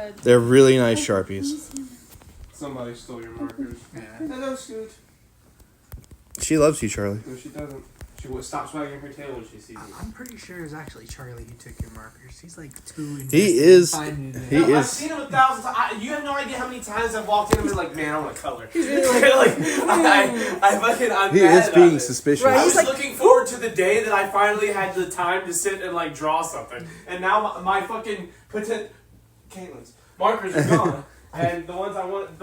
good. They're really nice Sharpies. Somebody stole your markers. Yeah. Hello, Scoot. She loves you, Charlie. No, she doesn't. She stops wagging her tail when she sees you. I'm pretty sure it was actually Charlie who took your markers. He's like too. He is. I've seen him 1,000 times. You have no idea how many times I've walked in and been like, man, I want to color. He's really I'm He mad is about being it. suspicious. I was looking forward to the day that I finally had the time to sit and like draw something, and now my fucking Caitlin's markers are gone, and the ones I wanted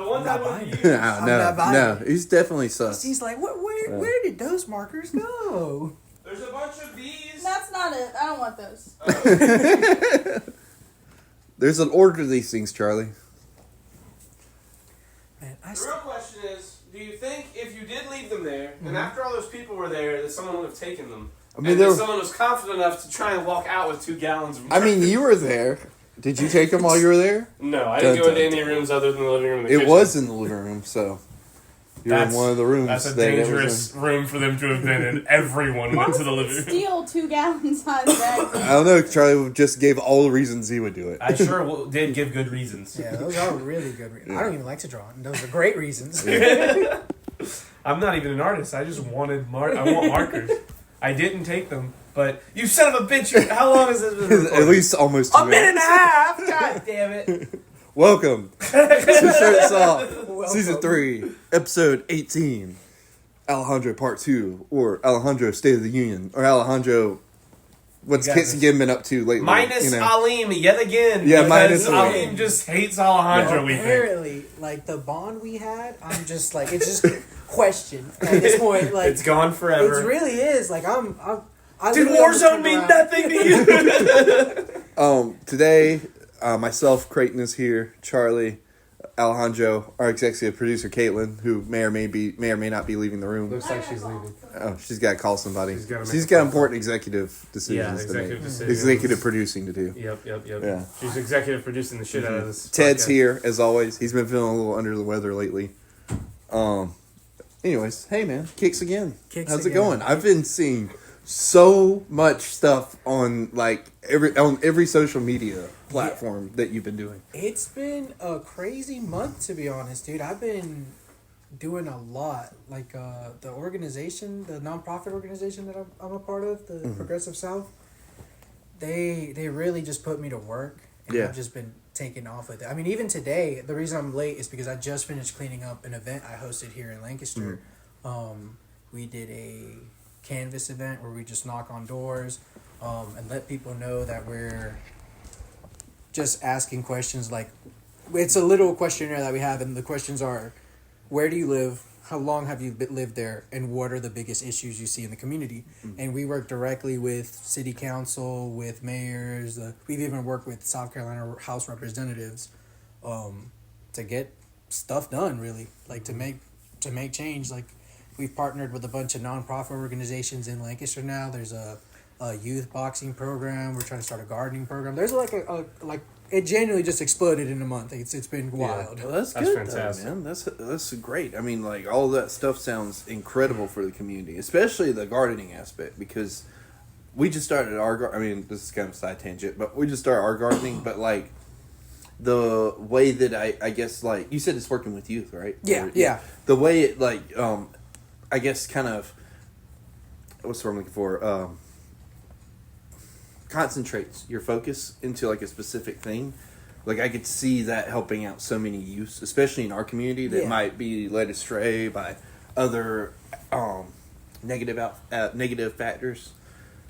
to use. No, he's definitely sus. He's like, where did those markers go? There's a bunch of these. That's not it. I don't want those. There's an order to these things, Charlie. Man, The real question is, do you think if you did leave them there, and after all those people were there, that someone would have taken them? I mean, and that someone was confident enough to try and walk out with 2 gallons of I mean, you were there. Did you take them while you were there? No, I didn't go into any rooms other than the living room and the It kitchen. was in the living room, so you're in one of the rooms. That's a dangerous room for them to have been in. Everyone went to the living room. Steal 2 gallons out of that. I don't know. Charlie just gave all the reasons he would do it. I sure did give good reasons. Yeah, those are really good reasons. I don't even like to draw, and those are great reasons. I'm not even an artist. I just wanted I want markers. I didn't take them, but you son of a bitch! How long has this been recording? At least almost 2 a minute and a half. God damn it! Welcome to Shirts Off, Season 3, Episode 18. Alejandro Part 2, or Alejandro State of the Union, or Alejandro, what's Kiks Again been up to lately? Minus Alim yet again. Yeah, minus Alim just hates Alejandro. Yeah, apparently, like the bond we had, I'm just like it's just question at this point. Like it's gone forever. It really is. Like I did Warzone mean nothing to you? Today, myself, Creighton is here. Charlie, Alejandro, our executive producer Caitlin, who may or may not be leaving the room. Looks like she's leaving. Oh, she's got to call somebody. She's got important executive decisions executive to make. decisions. Executive producing to do. Yep. Yeah. She's executive producing the shit out of this. Ted's podcast. here as always. He's been feeling a little under the weather lately. Anyways, hey man, Kiks Again. How's it going? I've been seeing so much stuff on every social media platform that you've been doing. It's been a crazy month, to be honest, dude. I've been doing a lot. Like the organization, the nonprofit organization that I'm a part of, the Progressive South. They really just put me to work, and I've just been taking off with it. I mean, even today, the reason I'm late is because I just finished cleaning up an event I hosted here in Lancaster. We did a canvas event where we just knock on doors and let people know that we're just asking questions. Like, it's a little questionnaire that we have, and the questions are, where do you live, how long have you lived there, and what are the biggest issues you see in the community? And we work directly with city council, with mayors, we've even worked with South Carolina House representatives to get stuff done, really, like to make change. Like, we've partnered with a bunch of nonprofit organizations in Lancaster now. There's a youth boxing program. We're trying to start a gardening program. There's it genuinely just exploded in a month. It's been wild. Yeah. Well, that's good, fantastic, though, man. That's great. I mean, like, all of that stuff sounds incredible for the community, especially the gardening aspect, because we just started I mean, this is kind of a side tangent, but we just started our gardening, but like the way that I guess, like, you said it's working with youth, right? Yeah. The way it, like, I guess kind of, what's the word I'm looking for? Concentrates your focus into like a specific thing. Like, I could see that helping out so many youths, especially in our community that might be led astray by other negative factors.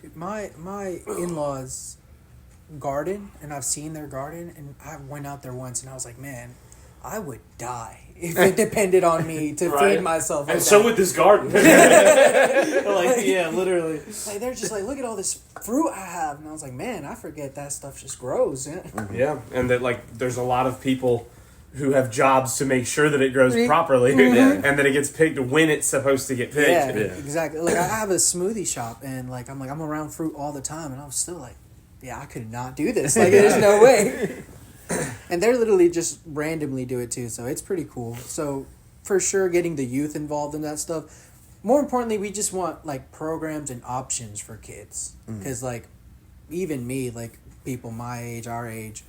Dude, my in-laws garden, and I've seen their garden, and I went out there once, and I was like, man, I would die if it depended on me to feed myself. And so would this garden. Literally. Like, they're just like, look at all this fruit I have. And I was like, man, I forget that stuff just grows. Yeah, and that, like, there's a lot of people who have jobs to make sure that it grows properly and that it gets picked when it's supposed to get picked. Yeah, exactly. Like, I have a smoothie shop, and like I'm around fruit all the time, and I was still like, yeah, I could not do this. Like, there's no way. And they're literally just randomly do it too, so it's pretty cool. So for sure, getting the youth involved in that stuff. More importantly, we just want like programs and options for kids, because like even me, like people my age, our age,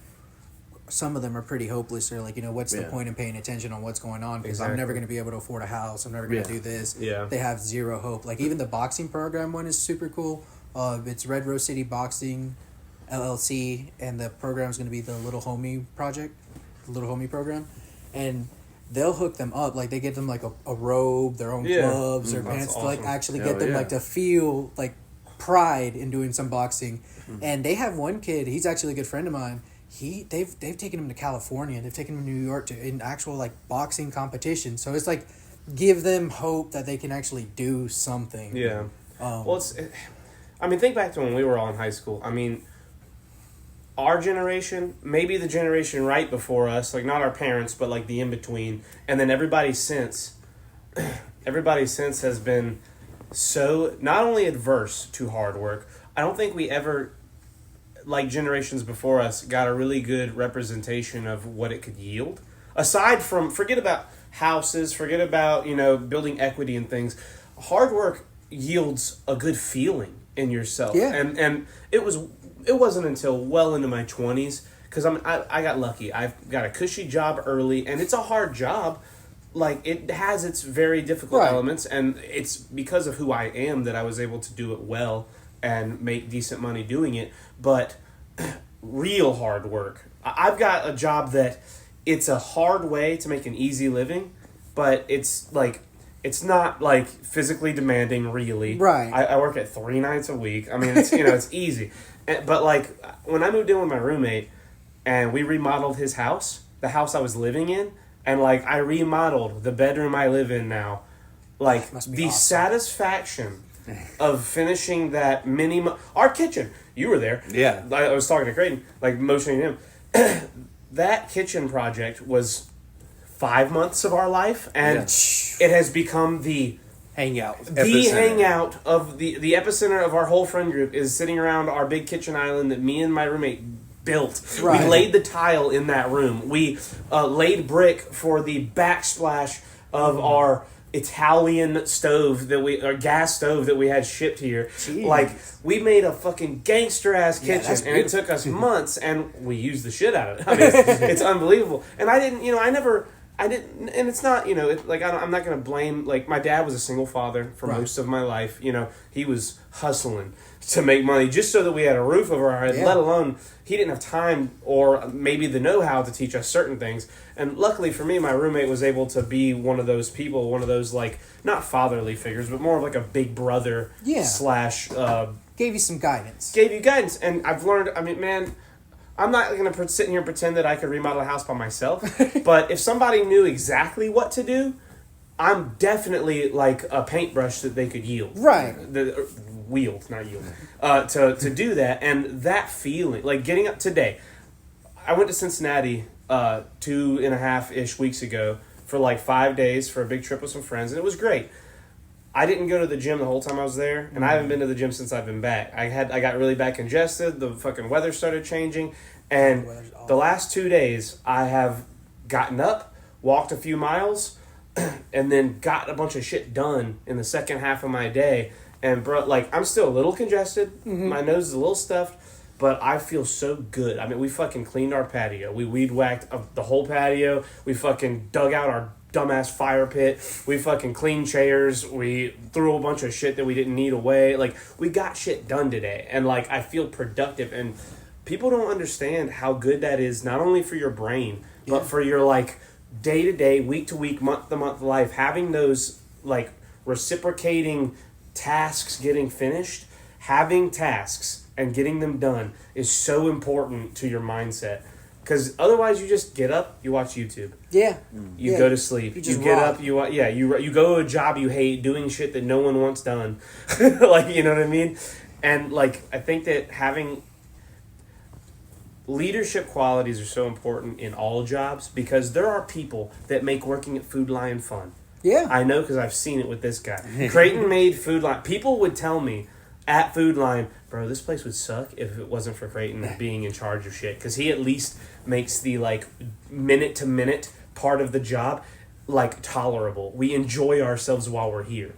some of them are pretty hopeless. They're like, what's the point in paying attention on what's going on? Because I'm never going to be able to afford a house. I'm never going to do this. Yeah. They have zero hope. Like, even the boxing program one is super cool. It's Red Rose City Boxing LLC, and the program is going to be the Little Homie Project, the Little Homie program. And they'll hook them up. Like, they give them, like, a robe, their own gloves, their pants, awesome. to, like, actually Hell get them, like, to feel, like, pride in doing some boxing. And they have one kid, he's actually a good friend of mine. They've taken him to California. They've taken him to New York to in actual, like, boxing competition. So it's like, give them hope that they can actually do something. Yeah. Think back to when we were all in high school. I mean, our generation, maybe the generation right before us, like, not our parents, but, like, the in-between, and then everybody since has been so not only adverse to hard work. I don't think we ever, like generations before us, got a really good representation of what it could yield. Aside from, forget about houses, forget about, building equity and things, hard work yields a good feeling in yourself. Yeah. And it wasn't until well into my 20s, because I got lucky. I've got a cushy job early, and it's a hard job. Like, it has its very difficult elements, and it's because of who I am that I was able to do it well and make decent money doing it. But real hard work. I've got a job that it's a hard way to make an easy living, but it's not like physically demanding, really. Right. I work at 3 nights a week. I mean, it's it's easy. But like, when I moved in with my roommate and we remodeled his house, the house I was living in, and like, I remodeled the bedroom I live in now, like, the awesome. satisfaction of finishing that our kitchen. You were there. Yeah. I was talking to Creighton, like, motioning him. That kitchen project was 5 months of our life, and it has become the hangout. Hangout of the epicenter of our whole friend group is sitting around our big kitchen island that me and my roommate built. Right. We laid the tile in that room. We laid brick for the backsplash of our Italian stove our gas stove that we had shipped here. Jeez. Like, we made a fucking gangster ass kitchen, that's and it took us months, and we used the shit out of it. I mean, it's unbelievable. And I didn't, and it's not, I'm not going to blame, like, my dad was a single father for most of my life. He was hustling to make money just so that we had a roof over our head, let alone he didn't have time or maybe the know-how to teach us certain things. And luckily for me, my roommate was able to be one of those people, one of those, like, not fatherly figures, but more of like a big brother slash... Gave you some guidance. Gave you guidance. And I've learned, I mean, man... I'm not going to sit here and pretend that I could remodel a house by myself, but if somebody knew exactly what to do, I'm definitely like a paintbrush that they could yield. Right. Wield, not yield. To do that, and that feeling, like getting up today. I went to Cincinnati 2.5-ish weeks ago for like 5 days for a big trip with some friends, and it was great. I didn't go to the gym the whole time I was there, and I haven't been to the gym since I've been back. I got really back congested. The fucking weather started changing, and the last 2 days I have gotten up, walked a few miles, and then got a bunch of shit done in the second half of my day. And bro, like, I'm still a little congested. Mm-hmm. My nose is a little stuffed, but I feel so good. I mean, we fucking cleaned our patio. We weed whacked the whole patio. We fucking dug out our dumbass fire pit. We fucking cleaned chairs. We threw a bunch of shit that we didn't need away. Like, we got shit done today, and like, I feel productive. And people don't understand how good that is, not only for your brain, but for your like day to day, week to week, month to month life. Having those like reciprocating tasks getting finished, having tasks and getting them done is so important to your mindset. Because otherwise, you just get up, you watch YouTube. Yeah. You go to sleep. You get up, you go to a job you hate, doing shit that no one wants done. Like, you know what I mean? And, like, I think that having leadership qualities are so important in all jobs, because there are people that make working at Food Lion fun. Yeah. I know, because I've seen it with this guy. Creighton made Food Lion. People would tell me at Food Lion, bro, this place would suck if it wasn't for Creighton being in charge of shit. Because he at least makes the, like, minute-to-minute part of the job, like, tolerable. We enjoy ourselves while we're here.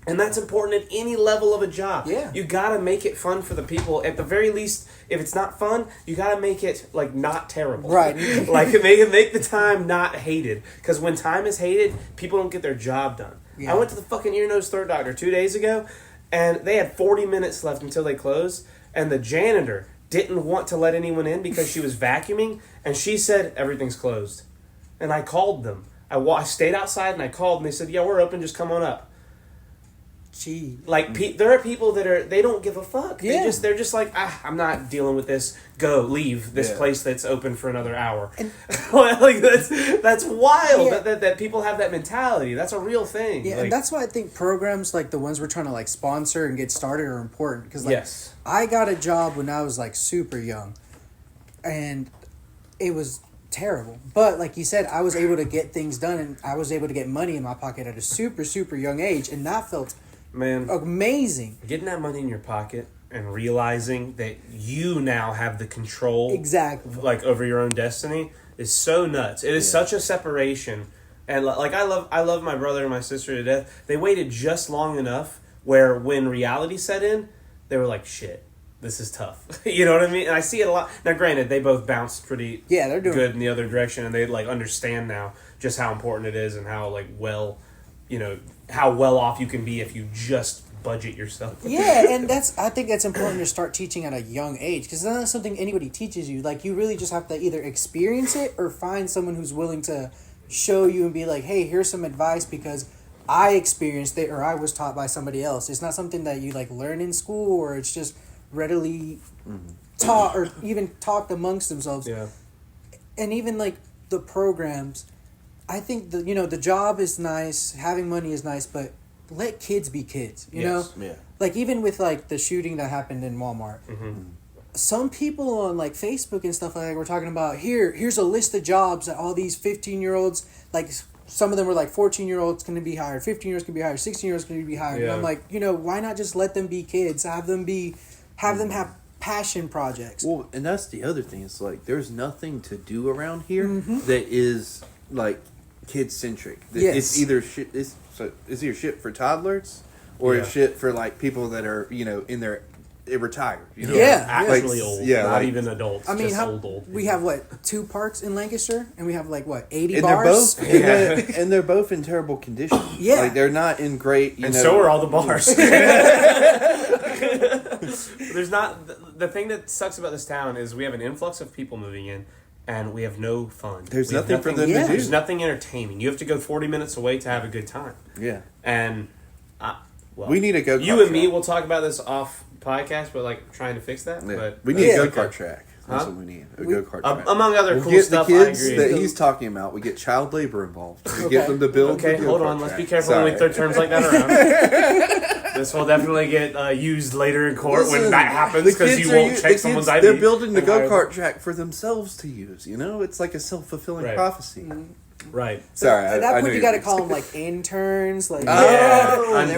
And that's important at any level of a job. Yeah. You gotta make it fun for the people. At the very least, if it's not fun, you gotta make it like not terrible. Right. Like make the time not hated. Because when time is hated, people don't get their job done. Yeah. I went to the fucking ear, nose, throat doctor 2 days ago, and they had 40 minutes left until they closed, and the janitor didn't want to let anyone in because she was vacuuming, and she said everything's closed. And I called them. I stayed outside and I called, and they said, yeah, we're open, just come on up. Gee. Like there are people that they don't give a fuck. Yeah. They're just like, I'm not dealing with this. Go, leave this place that's open for another hour. And, like that's wild. Yeah. That people have that mentality. That's a real thing. Yeah, like, and that's why I think programs like the ones we're trying to like sponsor and get started are important. Because like, yes, I got a job when I was like super young, and it was terrible. But like you said, I was able to get things done, and I was able to get money in my pocket at a super, super young age, and that felt amazing. Getting that money in your pocket and realizing that you now have the control Exactly. like over your own destiny is so nuts. It is such a separation. And like I love my brother and my sister to death. They waited just long enough where when reality set in, they were like, shit, this is tough. You know what I mean? And I see it a lot. Now granted, they both bounced pretty they're doing good in the other direction, and they like understand now just how important it is and how like how well off you can be if you just budget yourself. Yeah, and I think that's important to start teaching at a young age, because that's not something anybody teaches you. Like, you really just have to either experience it or find someone who's willing to show you and be like, hey, here's some advice because I experienced it or I was taught by somebody else. It's not something that you like learn in school, or it's just readily taught or even talked amongst themselves. Yeah. And even like the programs, I think the job is nice, having money is nice, but let kids be kids, you know? Yeah. Like, even with like the shooting that happened in Walmart, some people on like Facebook and stuff like that were talking about, here's a list of jobs that all these 15-year-olds, like some of them were like 14-year-olds can be hired, 15-year-olds can be hired, 16-year-olds can be hired. Yeah. And I'm like, why not just let them be kids? Have them have passion projects. Well, and that's the other thing. It's like there's nothing to do around here that is like kid centric. Yes. It's either shit. It's either shit for toddlers or it's shit for like people that are in their retired. Actually like, old. Yeah, not like, even adults. I mean, just old. we have 2 parks in Lancaster, and we have 80 and bars. they're both and they're both in terrible condition. Yeah. Like they're not in great. And so are all the bars. There's not the thing that sucks about this town is we have an influx of people moving in, and we have no fun. There's nothing for them to do. There's nothing entertaining. You have to go 40 minutes away to have a good time. Yeah. And we need a go-kart You and me track. will talk about this off podcast, but like trying to fix that. Yeah. But We need a Yeah. go-kart track. That's what we need. A go-kart track. among other We'll cool get stuff, the kids I agree. that he's talking about. We get child labor involved. We get them to build. Okay, the hold go-kart on. Let's track. be careful when we throw terms like that around. This will definitely get used later in court when Listen, that happens the because kids you are won't u- check the someone's kids- ID. They're building the and hire them. go-kart track for themselves to use. It's like a self-fulfilling Right. prophecy. Right. Sorry, At that I point, know you you got to were- call them interns, Unpaid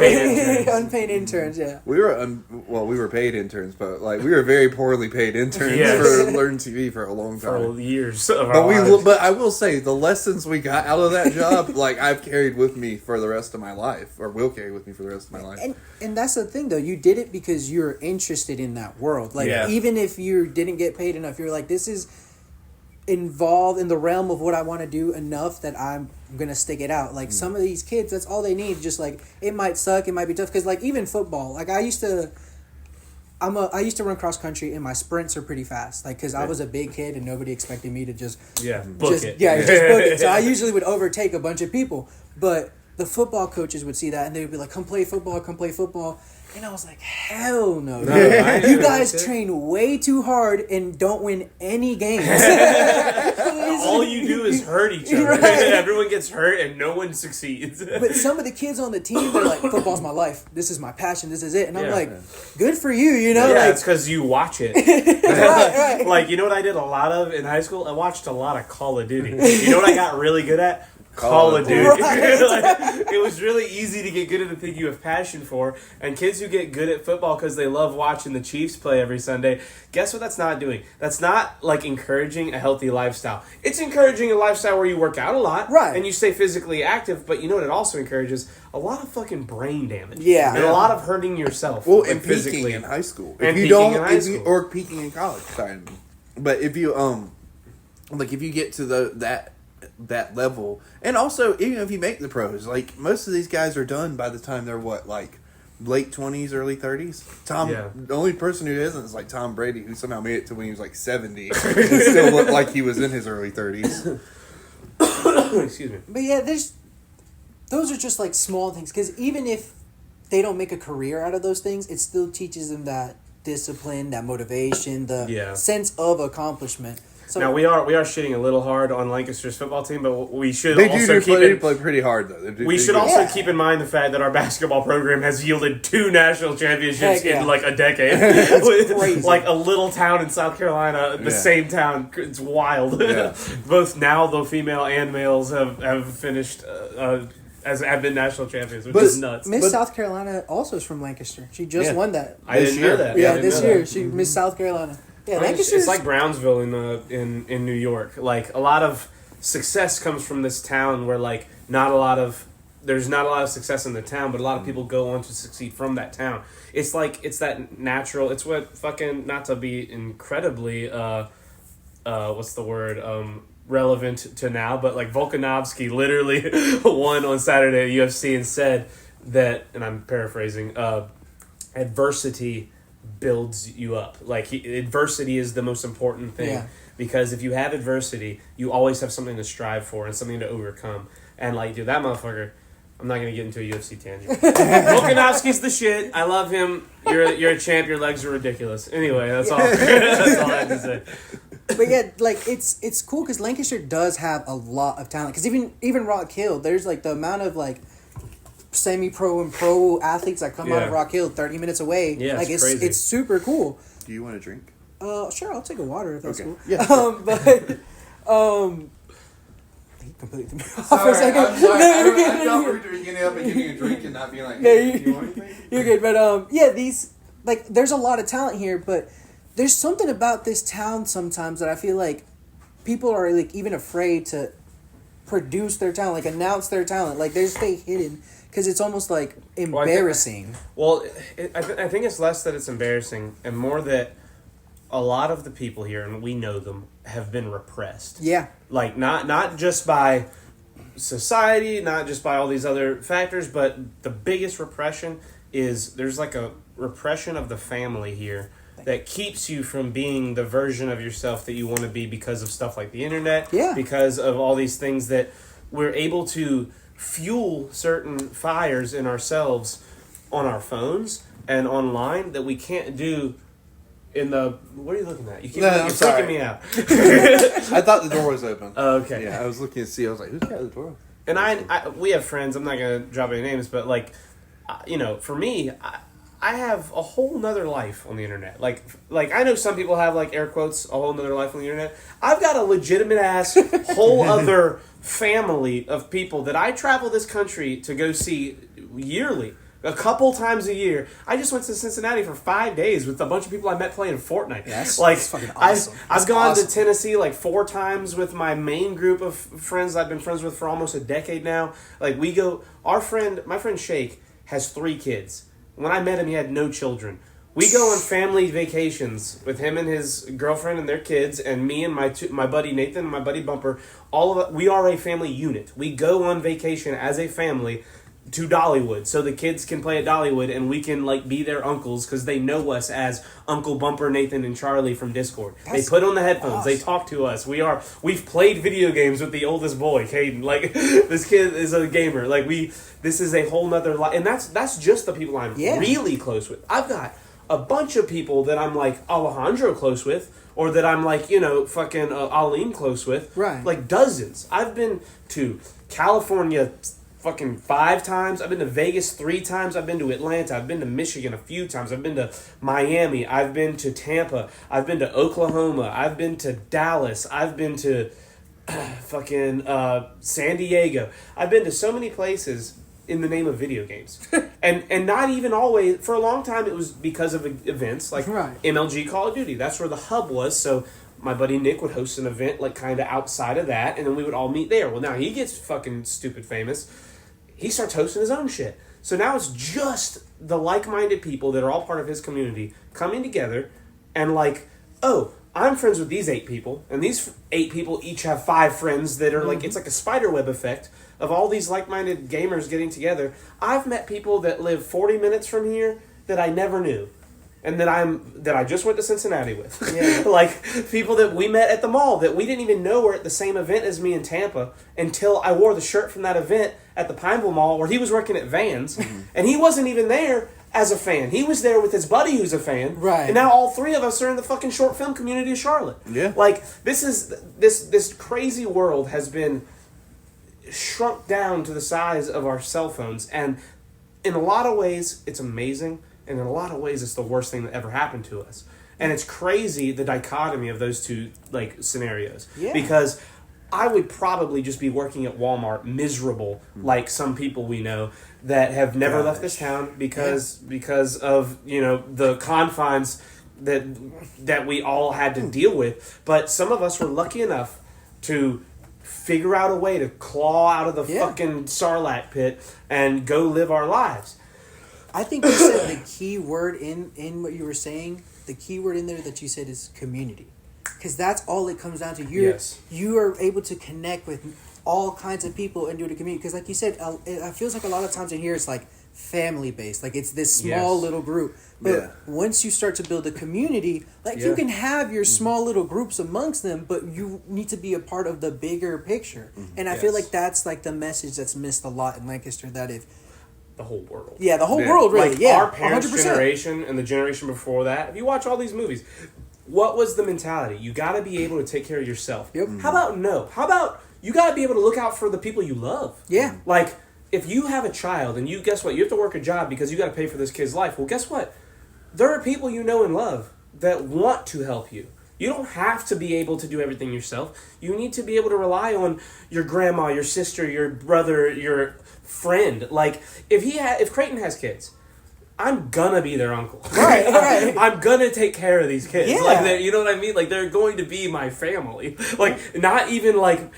interns. unpaid interns. Yeah. We were we were paid interns, but we were very poorly paid interns Yes. for Learn TV for a long time. For years of our But lives. but I will say the lessons we got out of that job, I've carried with me for the rest of my life, or will carry with me for the rest of my life. And that's the thing, though. You did it because you're interested in that world. Yeah. Even if you didn't get paid enough, you're like, this is involved in the realm of what I want to do enough that I'm gonna stick it out. Some of these kids, that's all they need. Just it might suck, it might be tough, because even football, I used to run cross country, and my sprints are pretty fast, because I was a big kid and nobody expected me to just book it. Yeah, just book it. So I usually would overtake a bunch of people, but the football coaches would see that and they would be like, come play football. And I was like, hell no. You guys train way too hard and don't win any games. All you do is hurt each other. Right. Everyone gets hurt and no one succeeds. But some of the kids on the team, they're like, football's my life. This is my passion. This is it. And I'm Yeah. like, good for you, Yeah, it's because you watch it. right. You know what I did a lot of in high school? I watched a lot of Call of Duty. You know what I got really good at? Call of Duty. Right. Like, it was really easy to get good at the thing you have passion for. And kids who get good at football because they love watching the Chiefs play every Sunday, guess what that's not doing? That's not like encouraging a healthy lifestyle. It's encouraging a lifestyle where you work out a lot, right, and you stay physically active, but you know what it also encourages? A lot of fucking brain damage. Yeah. And a lot of hurting yourself. Well, like, and physically. peaking in high school. And If you peaking don't, in high school. or peaking in college. Sorry. But if you like if you get to that level, and also even if you make the pros, like most of these guys are done by the time they're what, like late 20s, early 30s. The only person who isn't is like Tom Brady, who somehow made it to when he was like 70 and still looked like he was in his early 30s. Excuse me. But yeah, those are just like small things, because even if they don't make a career out of those things, it still teaches them that discipline, that motivation, the sense of accomplishment. So now we are shitting a little hard on Lancaster's football team, but we should They also play pretty hard though. We should also keep in mind the fact that our basketball program has yielded 2 national championships in like a decade. Crazy. Like a little town in South Carolina, the same town. It's wild. Yeah. Both now the female and males have finished have been national champions, which is nuts. Miss South Carolina also is from Lancaster. She just won that. I didn't know that. Yeah, this year she Miss South Carolina. Yeah, Lancaster. It's like Brownsville in New York. Like a lot of success comes from this town where like there's not a lot of success in the town, but a lot of people go on to succeed from that town. It's that natural. It's what fucking, not to be incredibly what's the word, relevant to now, but like Volkanovski literally won on Saturday at UFC and said that, and I'm paraphrasing, adversity builds you up. Like adversity is the most important thing, because if you have adversity, you always have something to strive for and something to overcome. And like, dude, that motherfucker, I'm not gonna get into a UFC tangent. Volkanovski's the shit. I love him. You're a champ. Your legs are ridiculous. Anyway, that's all. That's all I have to say. But yeah, like it's cool because Lancaster does have a lot of talent. Because even Rock Hill, there's like the amount of like semi-pro and pro athletes that come out of Rock Hill 30 minutes away. Yeah, like it's crazy. It's super cool. Do you want a drink? Sure, I'll take a water if that's cool. Yeah. He completely threw me off for a second. I'm sorry. No, you're good. I thought we were getting up and getting a drink and not being like, No, hey, do you want anything? You're good. But yeah, these like there's a lot of talent here, but there's something about this town sometimes that I feel like people are like even afraid to produce their talent, like announce their talent, like they stay hidden because it's almost like embarrassing. I think it's less that it's embarrassing and more that a lot of the people here, and we know them, have been repressed. Yeah. Like not just by society, not just by all these other factors, but the biggest repression is there's like a repression of the family here that keeps you from being the version of yourself that you want to be because of stuff like the internet, because of all these things that we're able to fuel certain fires in ourselves on our phones and online that we can't do in the... What are you looking at? You're freaking me out. I thought the door was open. Okay. Yeah, I was looking to see. I was like, who's got the door open? And we have friends. I'm not going to drop any names, but like, for me... I have a whole nother life on the internet. Like I know some people have like air quotes, a whole nother life on the internet. I've got a legitimate ass whole other family of people that I travel this country to go see yearly, a couple times a year. I just went to Cincinnati for 5 days with a bunch of people I met playing Fortnite. That's fucking awesome. I've gone to Tennessee like 4 times with my main group of friends I've been friends with for almost a decade now. Like we go, my friend Shake has 3 kids. When I met him, he had no children. We go on family vacations with him and his girlfriend and their kids, and me and my buddy Nathan and my buddy Bumper. We are a family unit. We go on vacation as a family to Dollywood, so the kids can play at Dollywood, and we can like be their uncles because they know us as Uncle Bumper, Nathan, and Charlie from Discord. They put on the headphones. Awesome. They talk to us. We've played video games with the oldest boy, Caden. Like this kid is a gamer. Like this is a whole nother life, and that's just the people I'm really close with. I've got a bunch of people that I'm like Alejandro close with, or that I'm like fucking Aline close with. Right. Like dozens. I've been to California fucking 5 times. I've been to Vegas 3 times. I've been to Atlanta. I've been to Michigan a few times. I've been to Miami. I've been to Tampa. I've been to Oklahoma. I've been to Dallas. I've been to fucking San Diego. I've been to so many places in the name of video games. and not even always, for a long time it was because of events like MLG Call of Duty. That's where the hub was, so my buddy Nick would host an event like kind of outside of that, and then we would all meet there. Well, now he gets fucking stupid famous. He starts hosting his own shit. So now it's just the like-minded people that are all part of his community coming together and like, oh, I'm friends with these 8 people, and these 8 people each have 5 friends that are like, it's like a spider web effect of all these like-minded gamers getting together. I've met people that live 40 minutes from here that I never knew, and that I just went to Cincinnati with. Yeah. Like people that we met at the mall that we didn't even know were at the same event as me in Tampa until I wore the shirt from that event at the Pineville Mall where he was working at Vans, and he wasn't even there as a fan. He was there with his buddy who's a fan. Right. And now all 3 of us are in the fucking short film community of Charlotte. Yeah. Like this crazy world has been shrunk down to the size of our cell phones, and in a lot of ways it's amazing, and in a lot of ways it's the worst thing that ever happened to us. And it's crazy the dichotomy of those two like scenarios. Yeah. Because I would probably just be working at Walmart miserable like some people we know that have never left this town because of, you know, the confines that we all had to deal with. But some of us were lucky enough to figure out a way to claw out of the fucking Sarlacc pit and go live our lives. I think you said the key word in what you were saying. The key word in there that you said is community. Because that's all it comes down to. You are able to connect with all kinds of people and do the community. Because like you said, it feels like a lot of times in here it's like family-based. Like it's this small little group. But once you start to build a community, like you can have your small little groups amongst them, but you need to be a part of the bigger picture. And I feel like that's like the message that's missed a lot in Lancaster, that if the whole world. Yeah, the whole world, really. Like our parents' 100%. Generation and the generation before that. If you watch all these movies, what was the mentality? You got to be able to take care of yourself. Yep. How about no? How about you got to be able to look out for the people you love? Yeah. Like, if you have a child and guess what? You have to work a job because you got to pay for this kid's life. Well, guess what? There are people you know and love that want to help you. You don't have to be able to do everything yourself. You need to be able to rely on your grandma, your sister, your brother, your friend. Like, if Creighton has kids, I'm gonna be their uncle. Right. I'm gonna take care of these kids. Yeah. Like, you know what I mean? Like, they're going to be my family. Like, not even like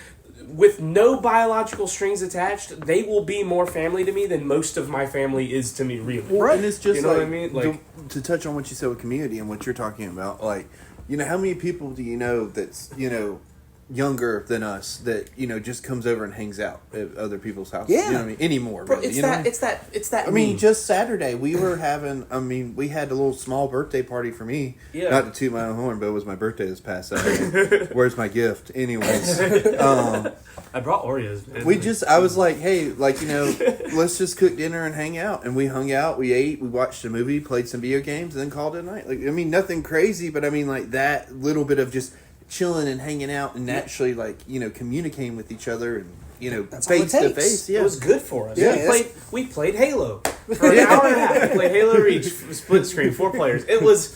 with no biological strings attached, they will be more family to me than most of my family is to me, really. Right. And it's just, you know what I mean? Like, to touch on what you said with community and what you're talking about, like, you know, how many people do you know that's, you know, younger than us that, you know, just comes over and hangs out at other people's houses? Yeah. You know what I mean? Anymore, bro, really. it's that I mean, just Saturday we were having, we had a little small birthday party for me. Yeah. Not to toot my own horn, but it was my birthday this past Saturday. Where's my gift? Anyways. I brought Oreos, man. I was like, hey, like, you know, let's just cook dinner and hang out. And we hung out, we ate, we watched a movie, played some video games, and then called it a night. Like, I mean, nothing crazy, but I mean, like, that little bit of just chilling and hanging out and actually, like, you know, communicating with each other and, you know, face to face. Yeah. It was good for us. Yeah. We played Halo for an hour and a half. We played Halo Reach, split screen, 4 players. It was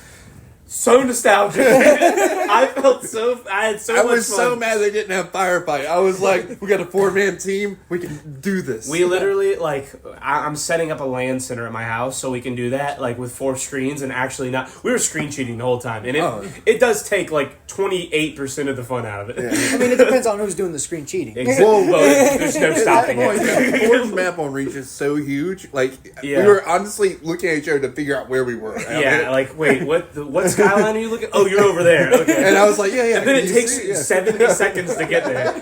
so nostalgic. I had so much fun. I was so mad they didn't have firefight. I was like, we got a 4-man team. We can do this. We literally, like, I'm setting up a LAN center at my house so we can do that, like, with 4 screens and actually not. We were screen cheating the whole time. And it does take, like, 28% of the fun out of it. I mean, it depends on who's doing the screen cheating. Well, there's no stopping it. The Forge map on Reach is so huge. Like, we were honestly looking at each other to figure out where we were. Yeah, like, wait, what skyline are you looking? Oh, you're over there. Okay. And I was like, yeah. And then it takes 70 seconds to get there.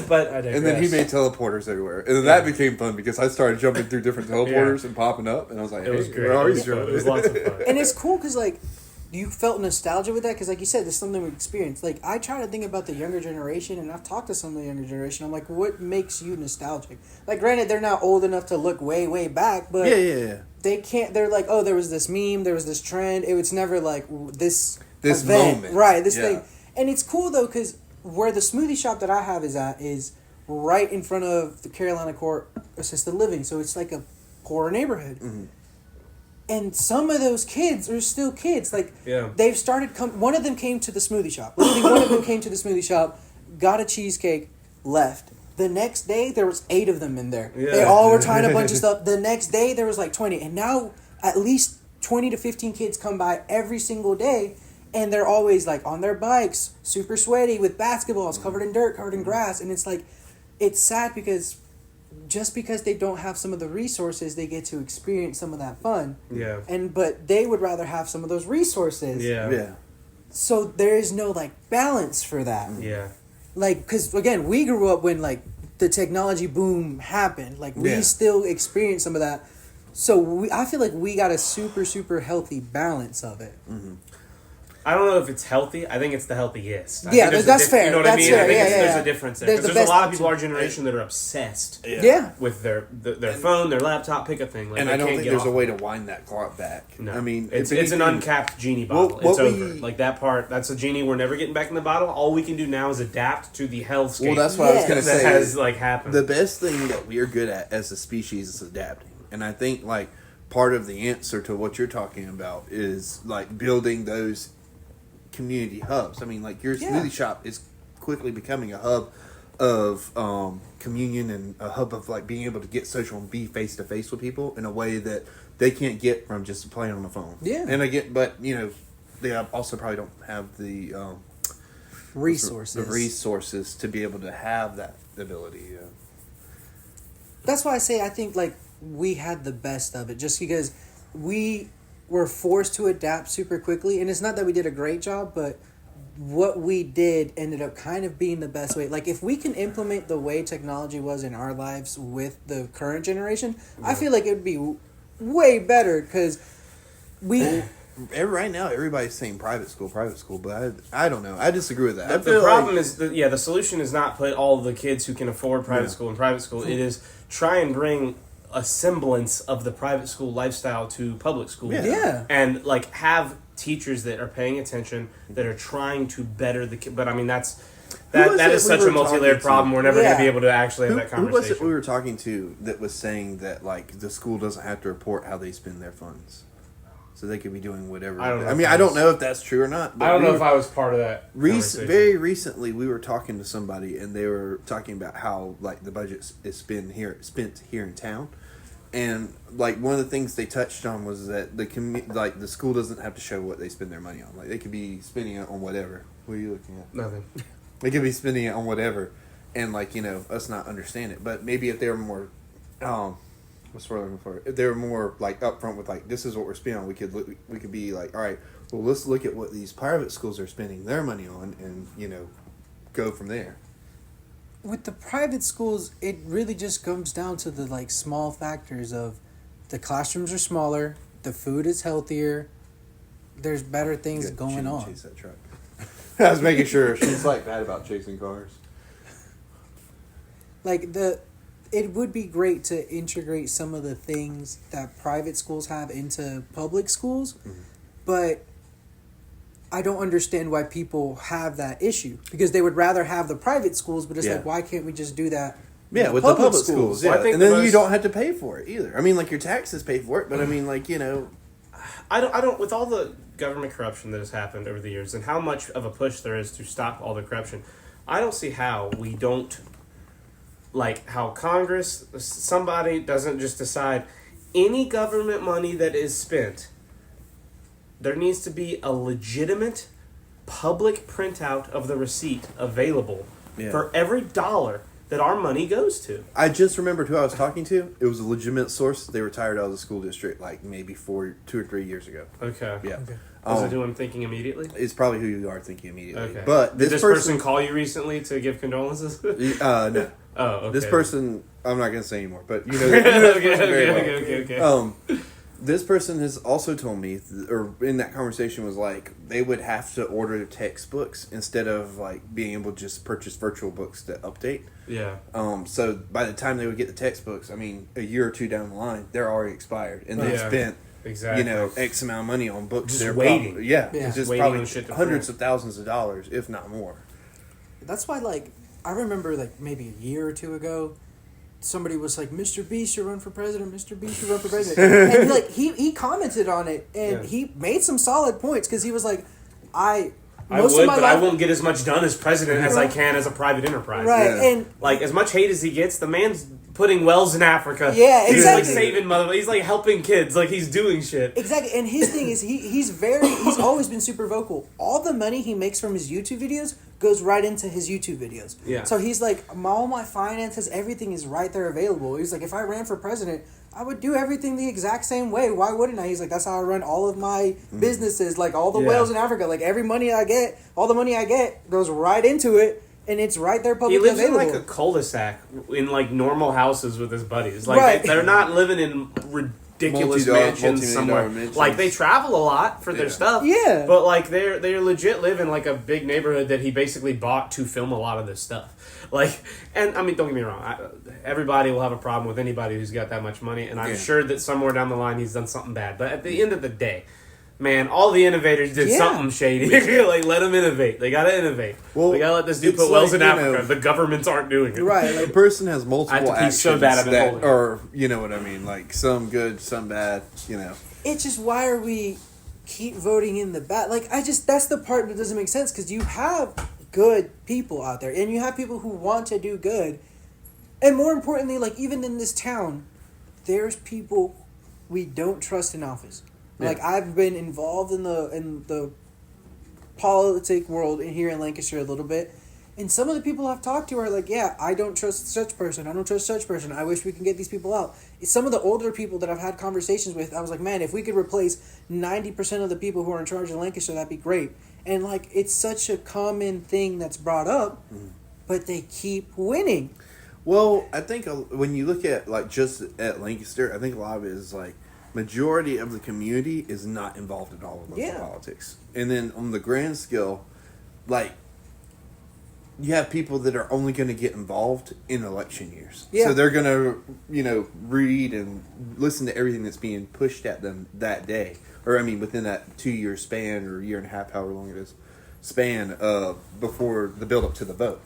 But I digress. And then he made teleporters everywhere. And then that became fun because I started jumping through different teleporters and popping up. And I was like, it was great. Where are you? It was lots of fun. And it's cool because, like, you felt nostalgia with that because, like you said, there's something we experienced. Like, I try to think about the younger generation, and I've talked to some of the younger generation. I'm like, what makes you nostalgic? Like, granted, they're not old enough to look way, way back, but they can't. They're like, oh, there was this meme, there was this trend. It was never like this event, moment, right? This thing, and it's cool though because where the smoothie shop that I have is right in front of the Carolina Court Assisted Living, so it's like a poor neighborhood. Mm-hmm. And some of those kids are still kids. Like, they've started... one of them came to the smoothie shop. Literally, one of them came to the smoothie shop got a cheesecake, left. The next day, there was 8 of them in there. Yeah. They all were trying a bunch of stuff. The next day, there was like 20. And now, at least 20 to 15 kids come by every single day. And they're always like on their bikes, super sweaty, with basketballs, covered in dirt, covered in grass. And it's like, it's sad because just because they don't have some of the resources, they get to experience some of that fun. Yeah. But they would rather have some of those resources. Yeah. So there is no like balance for that. Yeah. Like, because again, we grew up when like the technology boom happened. Like we still experience some of that. So I feel like we got a super, super healthy balance of it. Mm-hmm. I don't know if it's healthy. I think it's the healthiest. Yeah, that's fair. You know what That's I mean? fair. I think Yeah, there's yeah. a difference there. There's Because the there's a lot of best- people our generation that are obsessed Yeah. with their phone, their laptop, pick a thing. Like, And they I don't can't think get there's off a way of to it. wind that clock back. No. I mean, it's if an anything- uncapped genie bottle. What it's we- over. Like that part, that's a genie. We're never getting back in the bottle. All we can do now is adapt to the hellscape. Well, that's what I was going to that say. has like happened. The best thing that we are good at as a species is adapting. And I think like part of the answer to what you're talking about is like building those community hubs. I mean, like your smoothie shop is quickly becoming a hub of communion and a hub of like being able to get social and be face to face with people in a way that they can't get from just playing on the phone. Yeah. And but you know, they also probably don't have the resources to be able to have that ability. Yeah. That's why I say I think like we had the best of it, just because we were forced to adapt super quickly. And it's not that we did a great job, but what we did ended up kind of being the best way. Like if we can implement the way technology was in our lives with the current generation, I feel like it would be way better, because Right now, everybody's saying private school, but I don't know. I disagree with that. The problem is, the solution is not put all the kids who can afford private school in private school. It is try and bring a semblance of the private school lifestyle to public school. Yeah. And like have teachers that are paying attention, that are trying to better the kid. But I mean, that is such a multi-layered problem. We're never going to be able to actually have that conversation. Who was it we were talking to that was saying that like the school doesn't have to report how they spend their funds, so they could be doing whatever? I don't know if that's true or not. But I don't know if I was part of that. Very recently, we were talking to somebody, and they were talking about how like the budget is spent here in town, and like one of the things they touched on was that the school doesn't have to show what they spend their money on. Like they could be spending it on whatever. What are you looking at? Nothing. They could be spending it on whatever, and like us not understand it. But maybe if they were more, what's the word I'm looking for? If they were more like upfront with like this is what we're spending on, we could be like, all right, well let's look at what these private schools are spending their money on, and go from there. With the private schools, it really just comes down to the like small factors of the classrooms are smaller, the food is healthier, there's better things going on. Chase that truck. I was making sure she's like bad about chasing cars. Like it would be great to integrate some of the things that private schools have into public schools, but I don't understand why people have that issue, because they would rather have the private schools, but it's like, why can't we just do that? Yeah, with the public schools. Yeah. Well, I think and then you don't have to pay for it either. I mean, like your taxes pay for it, but I mean, like I don't. With all the government corruption that has happened over the years, and how much of a push there is to stop all the corruption, I don't see how we don't, like how Congress, somebody doesn't just decide any government money that is spent, there needs to be a legitimate public printout of the receipt available for every dollar that our money goes to. I just remembered who I was talking to. It was a legitimate source. They retired out of the school district like maybe 2 or 3 years ago. Okay. Yeah. Okay. Was it who I'm thinking immediately? It's probably who you are thinking immediately. Okay. But Did this person call you recently to give condolences? No. Oh, okay. This person, I'm not going to say anymore, but you know this person very well. Okay. This person has also told me, or in that conversation was like, they would have to order textbooks instead of like being able to just purchase virtual books to update. Yeah. So by the time they would get the textbooks, I mean, a year or two down the line, they're already expired, and they've spent X amount of money on books. Just they're waiting. Probably, it's just waiting probably on shit to hundreds print. of thousands of dollars, if not more. That's why, like, I remember, like, maybe a year or two ago, somebody was like, Mr. Beast should run for president, Mr. Beast should run for president. And, he commented on it, and he made some solid points, because he was like, I I would, but I won't get as much done as president as I can as a private enterprise. Right, Yeah. and Like, as much hate as he gets, the man's putting wells in Africa. Yeah, He's exactly. like saving mother. He's like helping kids. Like, he's doing shit. exactly, and his thing is he's always been super vocal. All the money he makes from his YouTube videos goes right into his YouTube videos. Yeah. So he's like, all my finances, everything is right there available. He's like, if I ran for president, I would do everything the exact same way. Why wouldn't I? He's like, that's how I run all of my businesses, like all the Yeah. whales in Africa. Like every money I get, all the money I get goes right into it, and it's right there He publicly lives available. in like a cul-de-sac in like normal houses with his buddies. Like Right. they're not living in ridiculous mansions multi-million-dollar somewhere. mansions. Like they travel a lot for their Yeah. stuff. Yeah. But like they're legit live in like a big neighborhood that he basically bought to film a lot of this stuff. Like, and I mean, don't get me wrong. Everybody will have a problem with anybody who's got that much money, and I'm Yeah. sure that somewhere down the line he's done something bad. But at the end of the day, man, all the innovators did Yeah. something shady. Like, let them innovate. They gotta innovate. Well, they gotta let this dude it's put wells like, in you Africa. know- The governments aren't doing it. right. A Like, person has I multiple have to pee actions so bad I've been that holding it. are, you know what I mean, like some good, some bad, you know. it's just why are we keep voting in the bat? Like that's the part that doesn't make sense because you have good people out there and you have people who want to do good, and more importantly, like even in this town, there's people we don't trust in office. Like Yeah. I've been involved in the politic world here in Lancaster a little bit. And some of the people I've talked to are like, yeah, I don't trust such person. I don't trust such person. I wish we can get these people out. Some of the older people that I've had conversations with, I was like, man, if we could replace 90% of the people who are in charge of Lancaster, that'd be great. And, like, it's such a common thing that's brought up, but they keep winning. Well, I think when you look at, like, just at Lancaster, I think a lot of it is, like, majority of the community is not involved at all in local politics. And then on the grand scale, like, you have people that are only going to get involved in election years. Yeah. So they're going to, you know, read and listen to everything that's being pushed at them that day. Or, I mean, within that 2-year span or year and a half, however long it is, span before the build-up to the vote.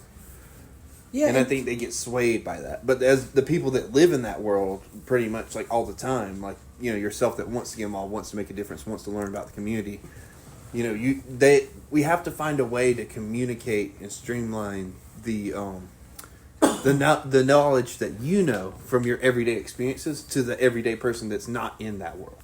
Yeah, And I think they get swayed by that. But as the people that live in that world pretty much, like, all the time, like, you know, yourself that wants to get involved, wants to make a difference, wants to learn about the community, you know, we have to find a way to communicate and streamline the knowledge that you know from your everyday experiences to the everyday person that's not in that world.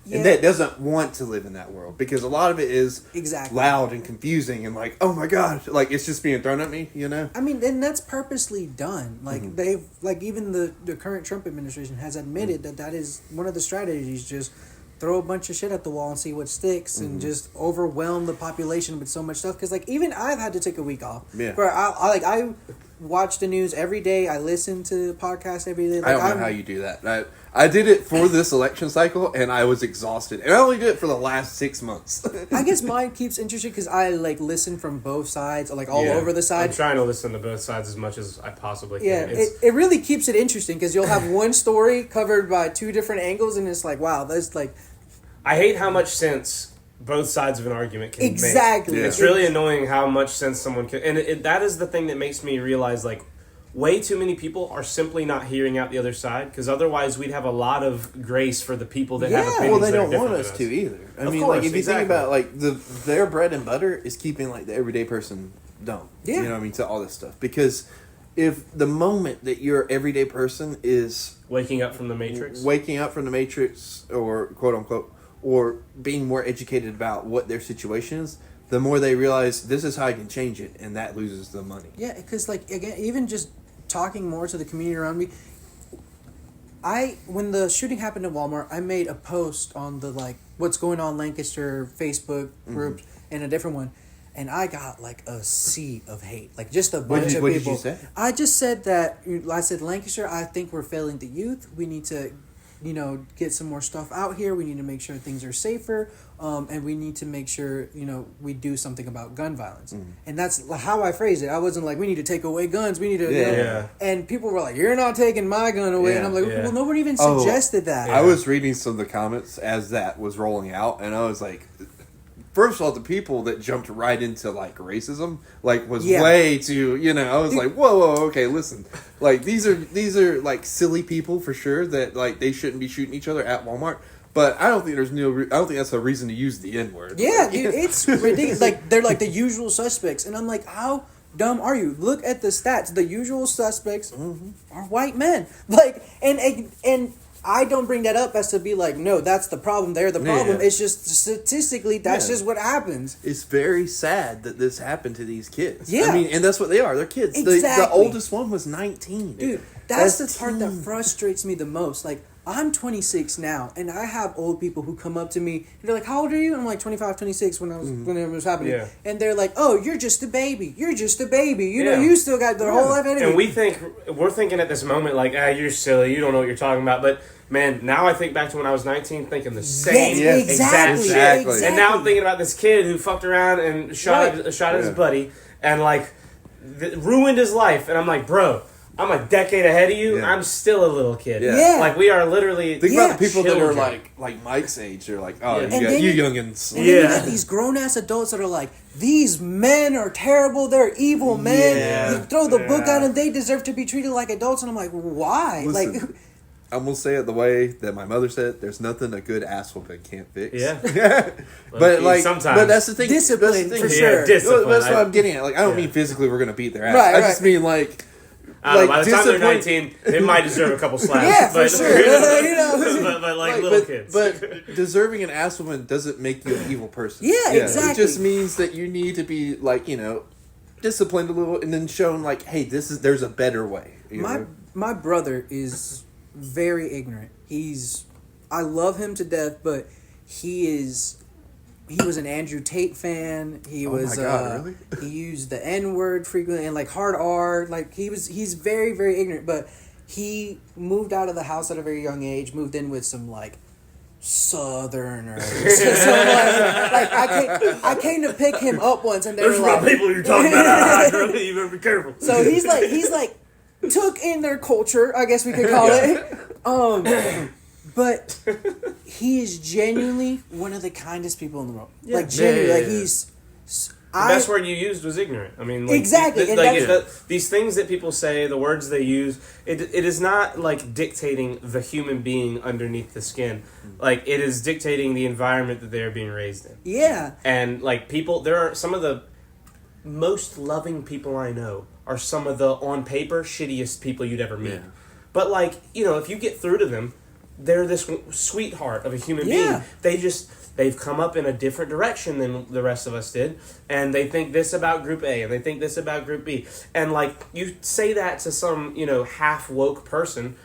Yeah. And that doesn't want to live in that world because a lot of it is Exactly. loud and confusing and like, oh my god, like it's just being thrown at me, you know? I mean, and that's purposely done. Like they've, like even the current Trump administration has admitted that is one of the strategies. Just throw a bunch of shit at the wall and see what sticks, and just overwhelm the population with so much stuff. Because like even I've had to take a week off. Yeah. Where I watch the news every day. I listen to podcasts every day. Like, I don't know how you do that. I did it for this election cycle, and I was exhausted. And I only did it for the last 6 months. I guess mine keeps interesting because I like listen from both sides, like all Yeah. over the I'm side. trying to listen to both sides as much as I possibly can. Yeah, It's- it really keeps it interesting because you'll have one story covered by two different angles, and it's like, wow, that's like I hate how much sense both sides of an argument can exactly. make. Yeah. It's really annoying how much sense someone can... And that is the thing that makes me realize, like, way too many people are simply not hearing out the other side, because otherwise we'd have a lot of grace for the people that have Yeah. opinions Well, they that are don't want different us than to either. I Of mean, course, like if you exactly. think about like their bread and butter is keeping like the everyday person dumb. Yeah. You know what I mean, to all this stuff. Because if the moment that your everyday person is Waking up from the Matrix. waking up from the matrix or quote unquote or being more educated about what their situation is, the more they realize this is how I can change it, and that loses the money. Yeah, because like again, even just talking more to the community around me. When the shooting happened at Walmart, I made a post on the like what's going on Lancaster Facebook group and a different one, and I got like a sea of hate, like just a bunch of what people. did you say? I just said that I said Lancaster. I think we're failing the youth. We need to, get some more stuff out here. We need to make sure things are safer, and we need to make sure we do something about gun violence. And that's how I phrased it. I wasn't like we need to take away guns. We need to. Yeah. And people were like, "You're not taking my gun away," and I'm like, Yeah. "Well, nobody even Oh, suggested that." I was reading some of the comments as that was rolling out, and I was like, first of all, the people that jumped right into like racism, like was Yeah. way too, I was like, whoa, okay, listen, like these are like silly people for sure that like they shouldn't be shooting each other at Walmart. But I don't think there's I don't think that's a reason to use the N-word. Yeah, dude, it's ridiculous. Like, they're like the usual suspects. And I'm like, how dumb are you? Look at the stats. The usual suspects are white men. Like, and I don't bring that up as to be like, no, that's the problem. They're the problem. Yeah. It's just statistically, that's just what happens. It's very sad that this happened to these kids. Yeah. I mean, and that's what they are. They're kids. Exactly. The oldest one was 19. Dude, that's the part that frustrates me the most. Like, I'm 26 now, and I have old people who come up to me, and they're like, how old are you? And I'm like, 25, 26 when it was happening. Yeah. And they're like, oh, you're just a baby. You're just a baby. You know, you still got the whole life ahead of And you. we're thinking at this moment, like, you're silly, you don't know what you're talking about. But, man, now I think back to when I was 19, thinking the same exact shit. Exactly. And now I'm thinking about this kid who fucked around and shot his buddy, and, like, ruined his life. And I'm like, bro, I'm a decade ahead of you. I'm still a little kid. Yeah. Like, we are literally Think about the people children. that are like Mike's age. They're like, oh, Yeah. you youngins. And then you got these grown-ass adults that are like, these men are terrible, they're evil men. Yeah. You throw the book at them, they deserve to be treated like adults. And I'm like, why? Listen, like, I'm going to say it the way that my mother said, there's nothing a good ass whooping can't fix. Yeah. But like, sometimes. but that's the thing. Discipline, that's the thing. for sure. Yeah, discipline. That's what I'm getting at. Like, I don't mean physically we're going to beat their ass. Right, I just mean like, I don't know, by the time they're discipline- 19, they might deserve a couple slaps. Yeah, for but, sure. You know? but like little kids. But deserving an ass woman doesn't make you an evil person. Yeah, exactly. It just means that you need to be like, disciplined a little, and then shown like, hey, there's a better way. You know? My brother is very ignorant. I love him to death, but he was an Andrew Tate fan. He was my God, really? He used the N-word frequently and like hard R. Like he's very, very ignorant, but he moved out of the house at a very young age, moved in with some like Southerners. So like I came to pick him up once, and they There's were some like, people you're talking about. You better be careful. so he's like took in their culture, I guess we could call it. But he is genuinely one of the kindest people in the world. Yeah. Like genuinely, Yeah. like he's. The best word you used was ignorant. I mean, like, Exactly, and these things that people say, the words they use, it is not like dictating the human being underneath the skin. Like, it is dictating the environment that they are being raised in. Yeah. And like there are some of the most loving people I know are some of the on paper shittiest people you'd ever meet. Yeah. But like, if you get through to them, they're this sweetheart of a human Yeah. being. They've come up in a different direction than the rest of us did, and they think this about Group A, and they think this about Group B. And, like, you say that to some, half-woke person,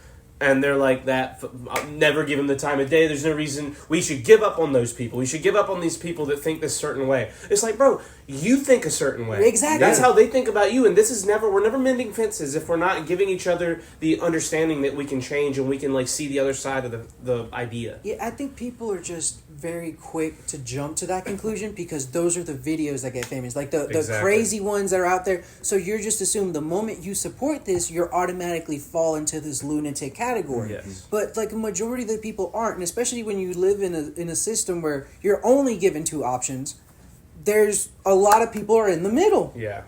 and they're like, I'll never give them the time of day. There's no reason we should give up on those people. We should give up on these people that think this certain way. It's like, bro, you think a certain way. Exactly. That's how they think about you, and we're never mending fences if we're not giving each other the understanding that we can change and we can, like, see the other side of the idea. Yeah, I think people are just very quick to jump to that conclusion because those are the videos that get famous. Like the Exactly. crazy ones that are out there. So you're just assumed the moment you support this, you're automatically fall into this lunatic category. Yes. But like a majority of the people aren't, and especially when you live in a system where you're only given two options, there's a lot of people are in the middle. Yeah.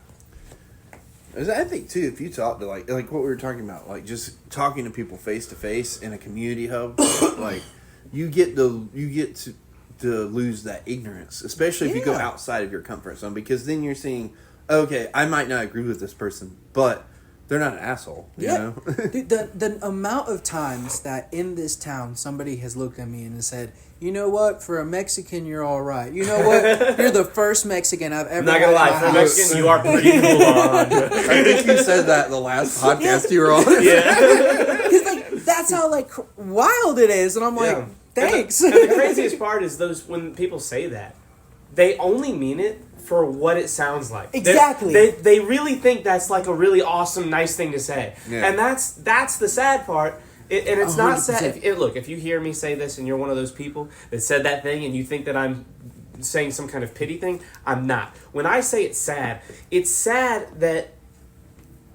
I think too, if you talk to like what we were talking about, like just talking to people face to face in a community hub, like you get to lose that ignorance, especially if you go outside of your comfort zone, because then you're seeing, okay, I might not agree with this person, but they're not an asshole. You know? Dude, the amount of times that in this town somebody has looked at me and has said, you know what, for a Mexican you're all right. You know what, you're the first Mexican I've ever. Not gonna lie, for a Mexican, you are pretty cool. I think you said that in the last podcast you were on. Yeah. Because like that's how like wild it is, and I'm like, thanks. And the craziest part is when people say that, they only mean it for what it sounds like. Exactly. They really think that's like a really awesome, nice thing to say. Yeah. And that's the sad part. And it's not sad. 100%. Look, if you hear me say this and you're one of those people that said that thing and you think that I'm saying some kind of pity thing, I'm not. When I say it's sad that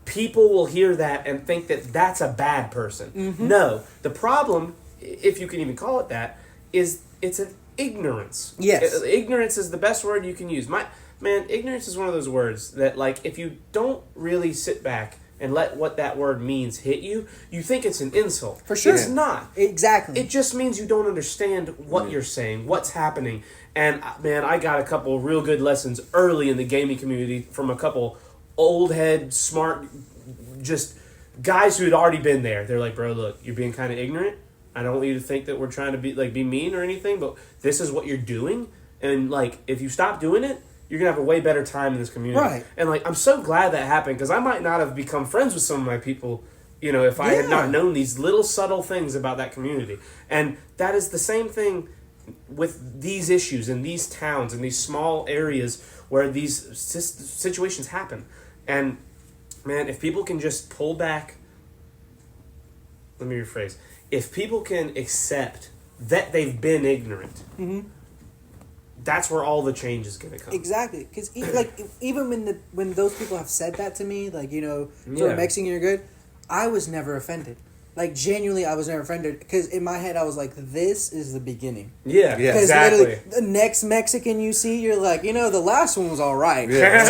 people will hear that and think that that's a bad person. Mm-hmm. No. The problem, if you can even call it that, is it's an ignorance. Yes. Ignorance is the best word you can use. Man, ignorance is one of those words that, like, if you don't really sit back and let what that word means hit you, you think it's an insult. For sure. It's not. Exactly. It just means you don't understand what you're saying, what's happening. And, man, I got a couple real good lessons early in the gaming community from a couple old head, smart, just guys who had already been there. They're like, bro, look, you're being kind of ignorant. I don't want you to think that we're trying to be mean or anything, but this is what you're doing. And, like, if you stop doing it, you're going to have a way better time in this community. Right. And, like, I'm so glad that happened because I might not have become friends with some of my people, you know, if I had not known these little subtle things about that community. And that is the same thing with these issues in these towns and these small areas where these situations happen. And, man, if people can just pull back, let me rephrase. If people can accept that they've been ignorant, that's where all the change is going to come. Exactly, because even when those people have said that to me, like, you know, for Mexican, you're good, I was never offended. Like, genuinely, I was never offended because in my head I was like, this is the beginning. Yeah, exactly. The next Mexican you see, you're like, you know, the last one was all right. Yeah.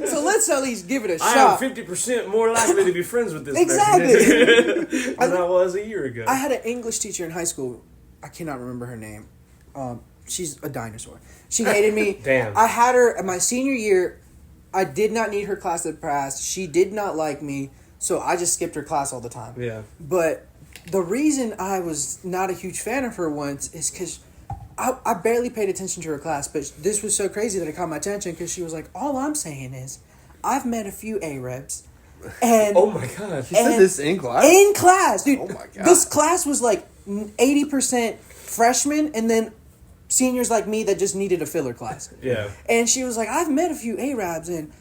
So let's at least give it a I shot. am 50% more likely to be friends with this Exactly. Mexican than I was a year ago. I had an English teacher in high school. I cannot remember her name. She's a dinosaur. She hated me. Damn. I had her my senior year. I did not need her class to pass. She did not like me, so I just skipped her class all the time. Yeah. But the reason I was not a huge fan of her once is because I barely paid attention to her class, but this was so crazy that it caught my attention because she was like, all I'm saying is I've met a few Arabs. And oh my god. She said this in class? In class, dude. Oh my god. This class was like 80% freshmen and then seniors like me that just needed a filler class. Yeah. And she was like, I've met a few Arabs and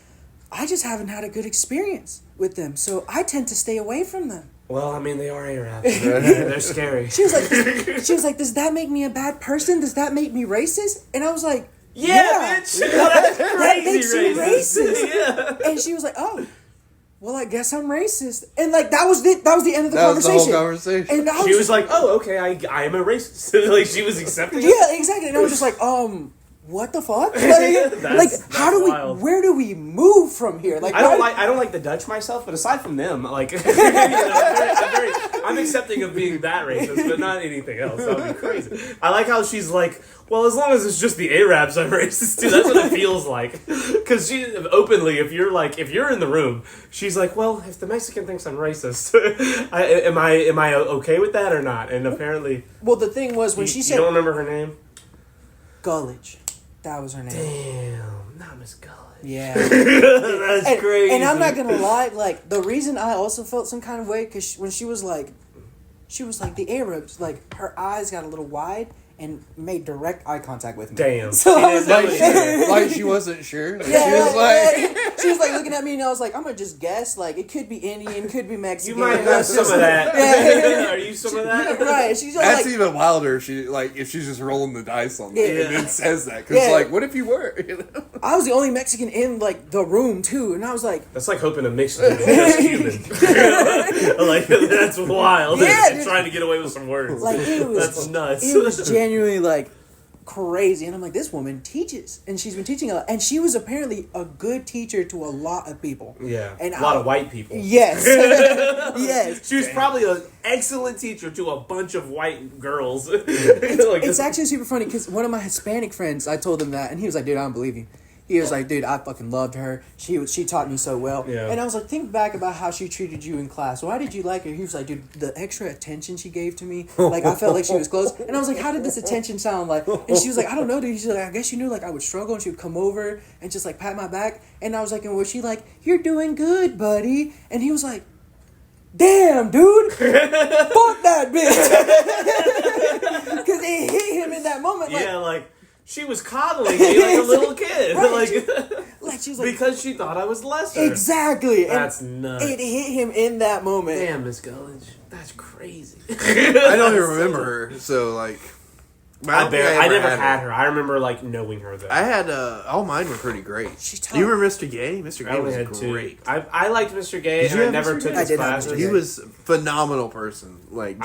I just haven't had a good experience with them, so I tend to stay away from them. Well, I mean, they are Arabs. They're scary. She was like, does that make me a bad person? Does that make me racist? And I was like, yeah. Bitch. That's crazy that makes you racist. Yeah. And she was like, oh, well, I guess I'm racist. And like that was the end of the That was conversation. the whole conversation. And She was like, oh, okay, I am a racist. Like, she was accepting it. yeah, exactly. And I was just like, what the fuck? Where do we move from here? Like, I don't like the Dutch myself, but aside from them, like, I'm accepting of being that racist, but not anything else. That would be crazy. I like how she's like, well, as long as it's just the Arabs I'm racist to, that's what it feels like. Because she openly, if you're in the room, she's like, well, if the Mexican thinks I'm racist, am I okay with that or not? And apparently, well, the thing was when she said, you don't remember her name? Gulledge. That was her name. Damn, not Miss Gulledge. Yeah. That's crazy. And I'm not gonna lie, like, the reason I also felt some kind of way, because when she was like, the Arabs, like, her eyes got a little wide and made direct eye contact with me. Damn. So I was like she wasn't sure. She was like looking at me, and I was like, I'm gonna just guess. Like, it could be Indian, could be Mexican. You might have some of that. Yeah. Are you some of that? Right. She's That's like, even wilder. If she's just rolling the dice on that and then says that, because what if you were? You know? I was the only Mexican in like the room too, and I was like, that's like hoping a mixed dude is just human. Like, that's wild. Yeah, trying to get away with some words. like it was. That's nuts. It was genuinely like crazy, and I'm like, this woman teaches, and she's been teaching a lot, and she was apparently a good teacher to a lot of people. Yeah, and a lot of white people. Yes, yes. She was probably an excellent teacher to a bunch of white girls. It's actually super funny because one of my Hispanic friends, I told him that, and he was like, dude, I don't believe you. He was like, dude, I fucking loved her. She taught me so well. Yeah. And I was like, think back about how she treated you in class. Why did you like her? He was like, dude, the extra attention she gave to me, like, I felt like she was close. And I was like, how did this attention sound like? And she was like, I don't know, dude. She's like, I guess you knew, like, I would struggle, and she would come over and just, like, pat my back. And I was like, and was she like, you're doing good, buddy? And he was like, damn, dude, fuck that bitch. Because it hit him in that moment. Like, yeah, like, she was coddling me like a little kid. Right. Like she was like, because she thought I was lesser. Exactly. That's nuts. It hit him in that moment. Damn, Miss Gulledge. That's crazy. I don't even remember her, so like... I never had her. I remember like knowing her though. I had all mine were pretty great. Do you remember Mr. Gay? Mr. Gay was great. I liked Mr. Gay, and I never took his classes. He was a phenomenal person. Like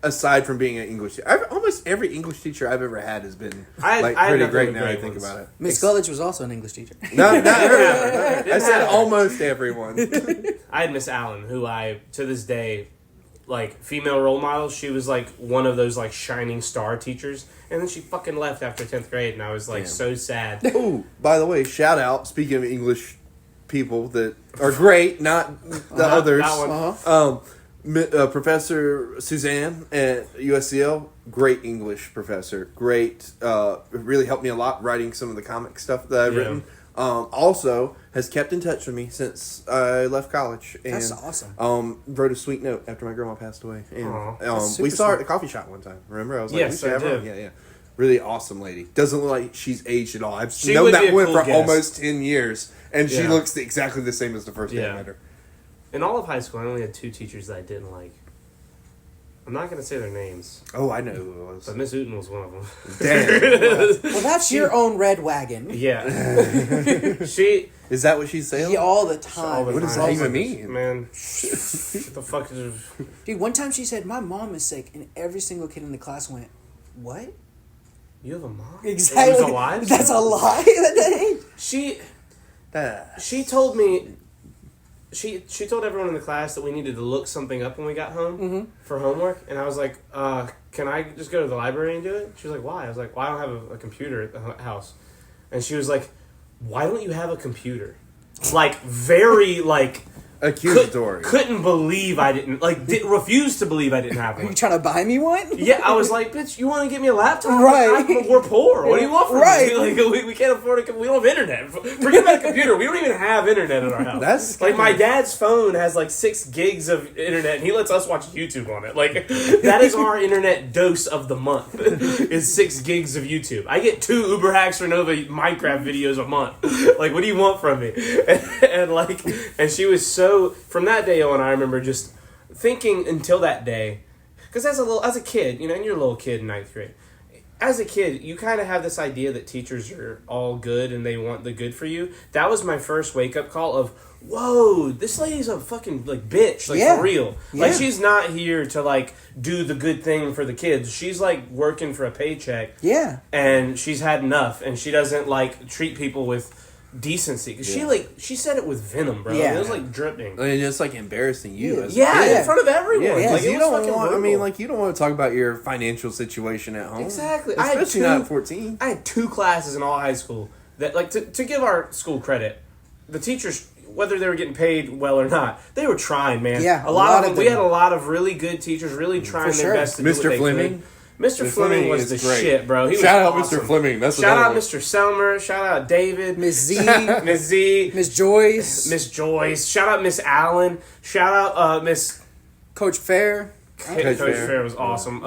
aside from being an English teacher, almost every English teacher I've ever had has been pretty great. Now I think about it. Miss Gulledge was also an English teacher. Not her. I said almost everyone. I had Miss Allen, who I, to this day, like, female role model. She was, like, one of those, like, shining star teachers. And then she fucking left after 10th grade, and I was, like, so sad. Ooh, by the way, shout out, speaking of English people that are great, not the others. That one. Professor Suzanne at USCL, great English professor. Great, really helped me a lot writing some of the comic stuff that I've written. Also has kept in touch with me since I left college. And, That's awesome. Wrote a sweet note after my grandma passed away. And super we saw her at a coffee shop one time. Remember? I was like, Yes, we should I have her. did. Yeah. Really awesome lady. Doesn't look like she's aged at all. I've She known would that be a woman cool for guest. almost 10 years. And she Yeah. looks exactly the same as the first day I Yeah. met her. In all of high school, I only had 2 teachers that I didn't like. I'm not going to say their names, Oh, I know who it was. but Miss Uten was one of them. Damn. Well, that's your own red wagon. Yeah. She... Is that what she's saying? Yeah, all the all time. the What does time. that even mean? Man, what the fuck is... Dude, one time she said, my mom is sick, and every single kid in the class went, what? You have a mom? Exactly. She was alive? That's a lie? She told me... She told everyone in the class that we needed to look something up when we got home for homework, and I was like, can I just go to the library and do it? She was like, why? I was like, well, I don't have a computer at the house. And she was like, why don't you have a computer? Like, very, like... Accusatory. Couldn't believe I didn't... Like, refused to believe I didn't have Are you one. trying to buy me one? Yeah, I was like, bitch, you want to get me a laptop? Right. We're poor. What do you want from Right. me? Like, we can't afford we don't have internet. Forget about a computer. We don't even have internet in our house. That's like, my dad's phone has like 6 gigs of internet, and he lets us watch YouTube on it. Like, that is our internet dose of the month, is 6 gigs of YouTube. I get 2 Uber Hacks for Nova Minecraft videos a month. Like, what do you want from me? And she was so... From that day on, I remember just thinking until that day, because as a kid, you know, and you're a little kid in 9th grade, as a kid, you kind of have this idea that teachers are all good and they want the good for you. That was my first wake-up call of, whoa, this lady's a fucking, like, bitch, like, Yeah. for real. Yeah. Like, she's not here to, like, do the good thing for the kids. She's, like, working for a paycheck. Yeah. And she's had enough, and she doesn't, like, treat people with decency. Because she said it with venom, bro. Yeah. It was, like, dripping. I mean, just like embarrassing you. As a Yeah, kid. in front of everyone. Yeah, Like, you it was don't fucking want. I brutal. mean, like you don't want to talk about your financial situation at home. Exactly. Especially not at 14. I had 2 classes in all high school that, like, to give our school credit, the teachers, whether they were getting paid well or not, they were trying, man. Yeah, a lot of them. We had a lot of really good teachers, really trying For their sure. best to do what Mr. they Fleming. could. Mr. Fleming was the is great. shit, bro. He Shout out was awesome. Mr. Fleming. That's Shout out another Mr. Selmer. Shout out David. Miss Z, Miss Z. Miss Joyce, Miss Joyce. Shout out Miss Allen. Shout out Miss Coach Fair. Coach Fair was awesome.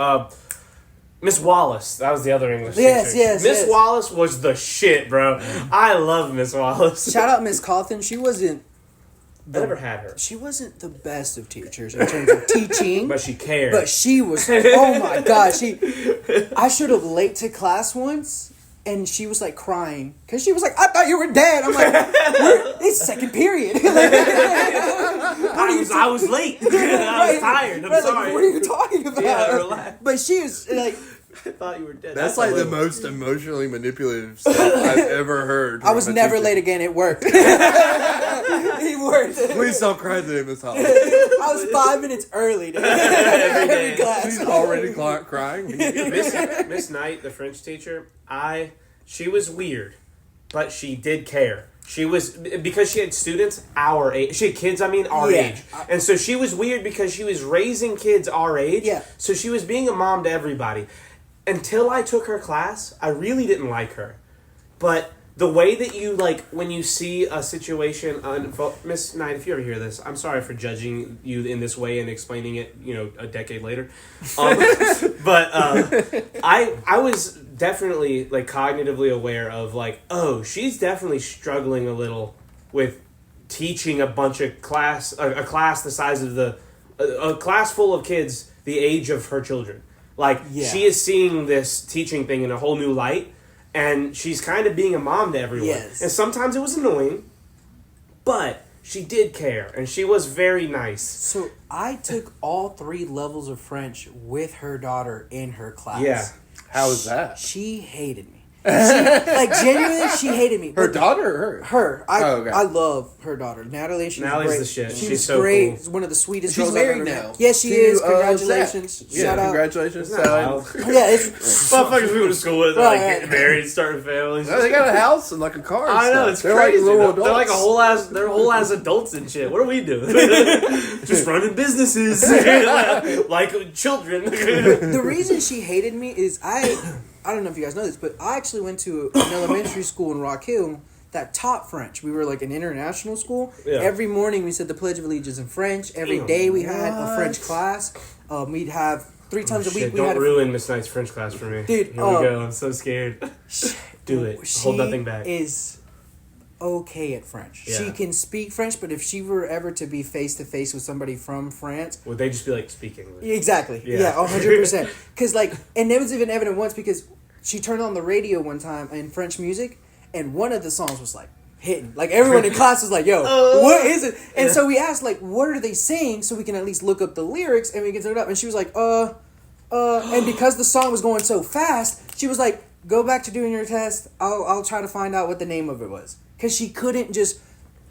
Miss Wallace. That was the other English Yes, teacher. yes, Miss yes. Wallace was the shit, bro. I love Miss Wallace. Shout out Miss Cawthon. She wasn't I never had her, the best of teachers in terms of teaching. but she cared. But she was, oh my God, I showed up late to class once, and she was like crying, because she was like, I thought you were dead. I'm like, it's second period. I was late. I was tired. I'm Right, sorry. Like, what are you talking about? Yeah, relax. But she was like, I thought you were dead. That's like the most emotionally manipulative stuff I've ever heard. I was from a never teacher. late again. It worked. It worked. Please don't cry today, Miss Holly. I was 5 minutes early to every class. She's already crying. Miss Knight, the French teacher. She was weird, but she did care. She was, because she had students our age. She had kids, our Yeah. age. And so she was weird because she was raising kids our age. Yeah. So she was being a mom to everybody. Until I took her class, I really didn't like her. But the way that you, like, when you see a situation unfold... Miss Knight, if you ever hear this, I'm sorry for judging you in this way and explaining it, a decade later. But I was definitely, like, cognitively aware of, like, oh, she's definitely struggling a little with teaching a bunch of a class the size of a class full of kids the age of her children. Like, Yeah. she is seeing this teaching thing in a whole new light, and she's kind of being a mom to everyone. Yes. And sometimes it was annoying, but she did care, and she was very nice. So I took all 3 levels of French with her daughter in her class. Yeah. How was that? She hated me. Like genuinely, she hated me. Her But daughter or her? Her. Oh, okay. I love her daughter. Natalie, she's Natalie's great. the shit. She She's was so great. cool. One of the sweetest She's girls married I've ever now. met. Yes, she To, is. Congratulations. Zach. Yeah, Shout out. congratulations. Isn't that wild? Yeah, it's Motherfuckers we went to school with, Right, like right. getting married, starting families. No, they got a house and like a car. And I know, stuff. it's They're crazy. Like little They're like adults. they're whole ass adults and shit. What are we doing? Just running businesses like children. the reason she hated me is I don't know if you guys know this, but I actually went to an elementary school in Rock Hill that taught French. We were like an international school. Yeah. Every morning we said the Pledge of Allegiance in French. Every day we had a French class. We'd have 3 times a week. Shit, We don't had ruin Miss Knight's French class for me. Dude, Here we go. I'm so scared. Do it. Hold nothing back. She is okay at French. Yeah. She can speak French, but if she were ever to be face to face with somebody from France, Would they just be like, speak English? exactly, Yeah. 100%. Because like, and it was even evident once because she turned on the radio one time in French music, and one of the songs was like hitting. Like everyone in class was like, "Yo, what is it?" And so we asked like, "What are they saying?" So we can at least look up the lyrics and we can look it up. And she was like, and because the song was going so fast, she was like, "Go back to doing your test. I'll try to find out what the name of it was." Because she couldn't just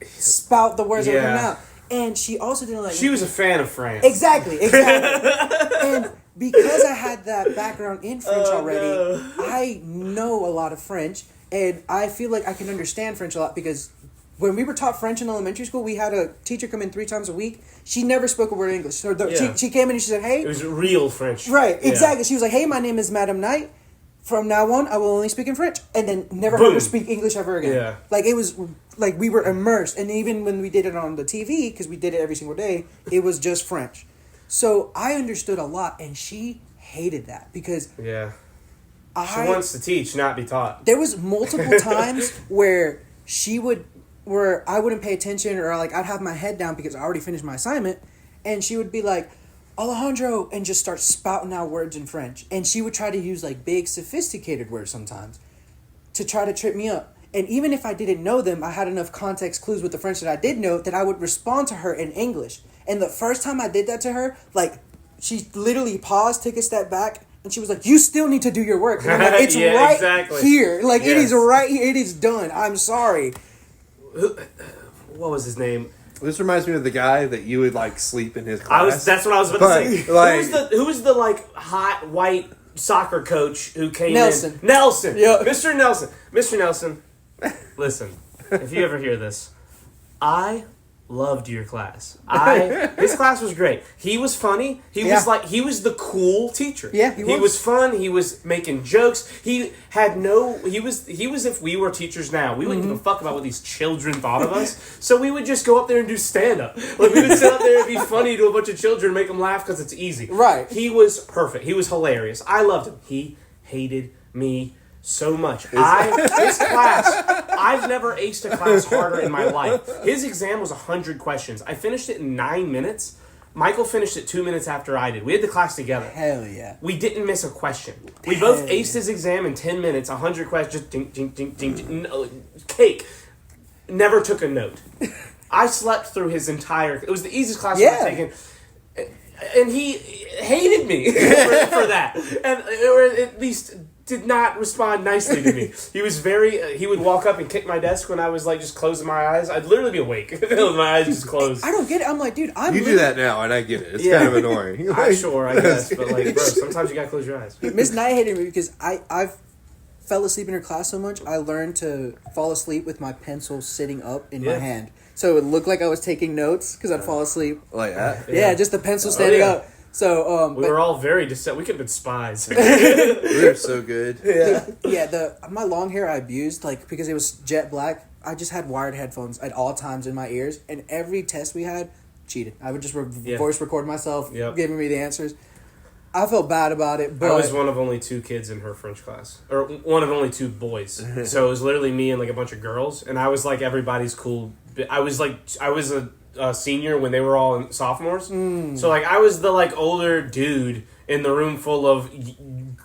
spout the words out of her Yeah. mouth. And she also didn't like. She was a fan of France. Exactly. And because I had that background in French already, I know a lot of French, and I feel like I can understand French a lot because when we were taught French in elementary school, we had a teacher come in 3 times a week. She never spoke a word of English. So she came in and she said, "Hey." It was real French. Right, Yeah. exactly. She was like, "Hey, my name is Madame Knight. From now on, I will only speak in French." And then never heard her speak English ever again. Yeah. Like, it was, like, we were immersed. And even when we did it on the TV, because we did it every single day, it was just French. So I understood a lot, and she hated that because Yeah. She wants to teach, not be taught. there was multiple times where I wouldn't pay attention, or like I'd have my head down because I already finished my assignment, and she would be like, "Alejandro," and just start spouting out words in French. And she would try to use like big sophisticated words sometimes to try to trip me up. And even if I didn't know them, I had enough context clues with the French that I did know that I would respond to her in English. And the first time I did that to her, like, she literally paused, took a step back, and she was like, "You still need to do your work." And I'm like, "It's Yeah, right exactly. here. Like, it is Yes. right here. It is done. I'm sorry." What was his name? This reminds me of the guy that you would like sleep in his class. That's what I was about to say. Like- Who was the like hot white soccer coach who came Nelson. in? Nelson. Yeah. Mr. Nelson. Mr. Nelson. Listen, if you ever hear this, I loved your class. His class was great. He was funny. He was the cool teacher. Yeah, he was fun. He was making jokes. He was if we were teachers now, we wouldn't give a fuck about what these children thought of us. So we would just go up there and do stand up. Like, we would sit up there and be funny to a bunch of children and make them laugh because it's easy. Right. He was perfect. He was hilarious. I loved him. He hated me so much. His class, I've never aced a class harder in my life. His exam was 100 questions. I finished it in 9 minutes. Michael finished it 2 minutes after I did. We had the class together. Hell yeah. We didn't miss a question. We both aced his exam in 10 minutes, 100 questions, ding, ding, ding, ding, ding, no, cake. Never took a note. I slept through his entire... It was the easiest class I've ever taken. And he hated me for that. Or at least did not respond nicely to me. He was he would walk up and kick my desk when I was like just closing my eyes. I'd literally be awake with my eyes just closed. I don't get it. I'm like, dude, You do that now, and I get it. It's Yeah. kind of annoying. I'm sure, I guess. But like, bro, sometimes you gotta close your eyes. Miss Knight hated me because I've fell asleep in her class so much, I learned to fall asleep with my pencil sitting up in my hand. So it would look like I was taking notes because I'd fall asleep. Like that? Yeah, just the pencil standing yeah. up. So We were all very deceptive. We could have been spies. We're so good. my long hair I abused because it was jet black. I just had wired headphones at all times in my ears, and every test we had, cheated. I would just voice record myself, giving me the answers. I felt bad about it, but I was one of only 2 kids in her French class, or one of only 2 boys. So it was literally me and like a bunch of girls, and I was like everybody's cool. I was a senior when they were all sophomores. So like I was the like older dude in the room full of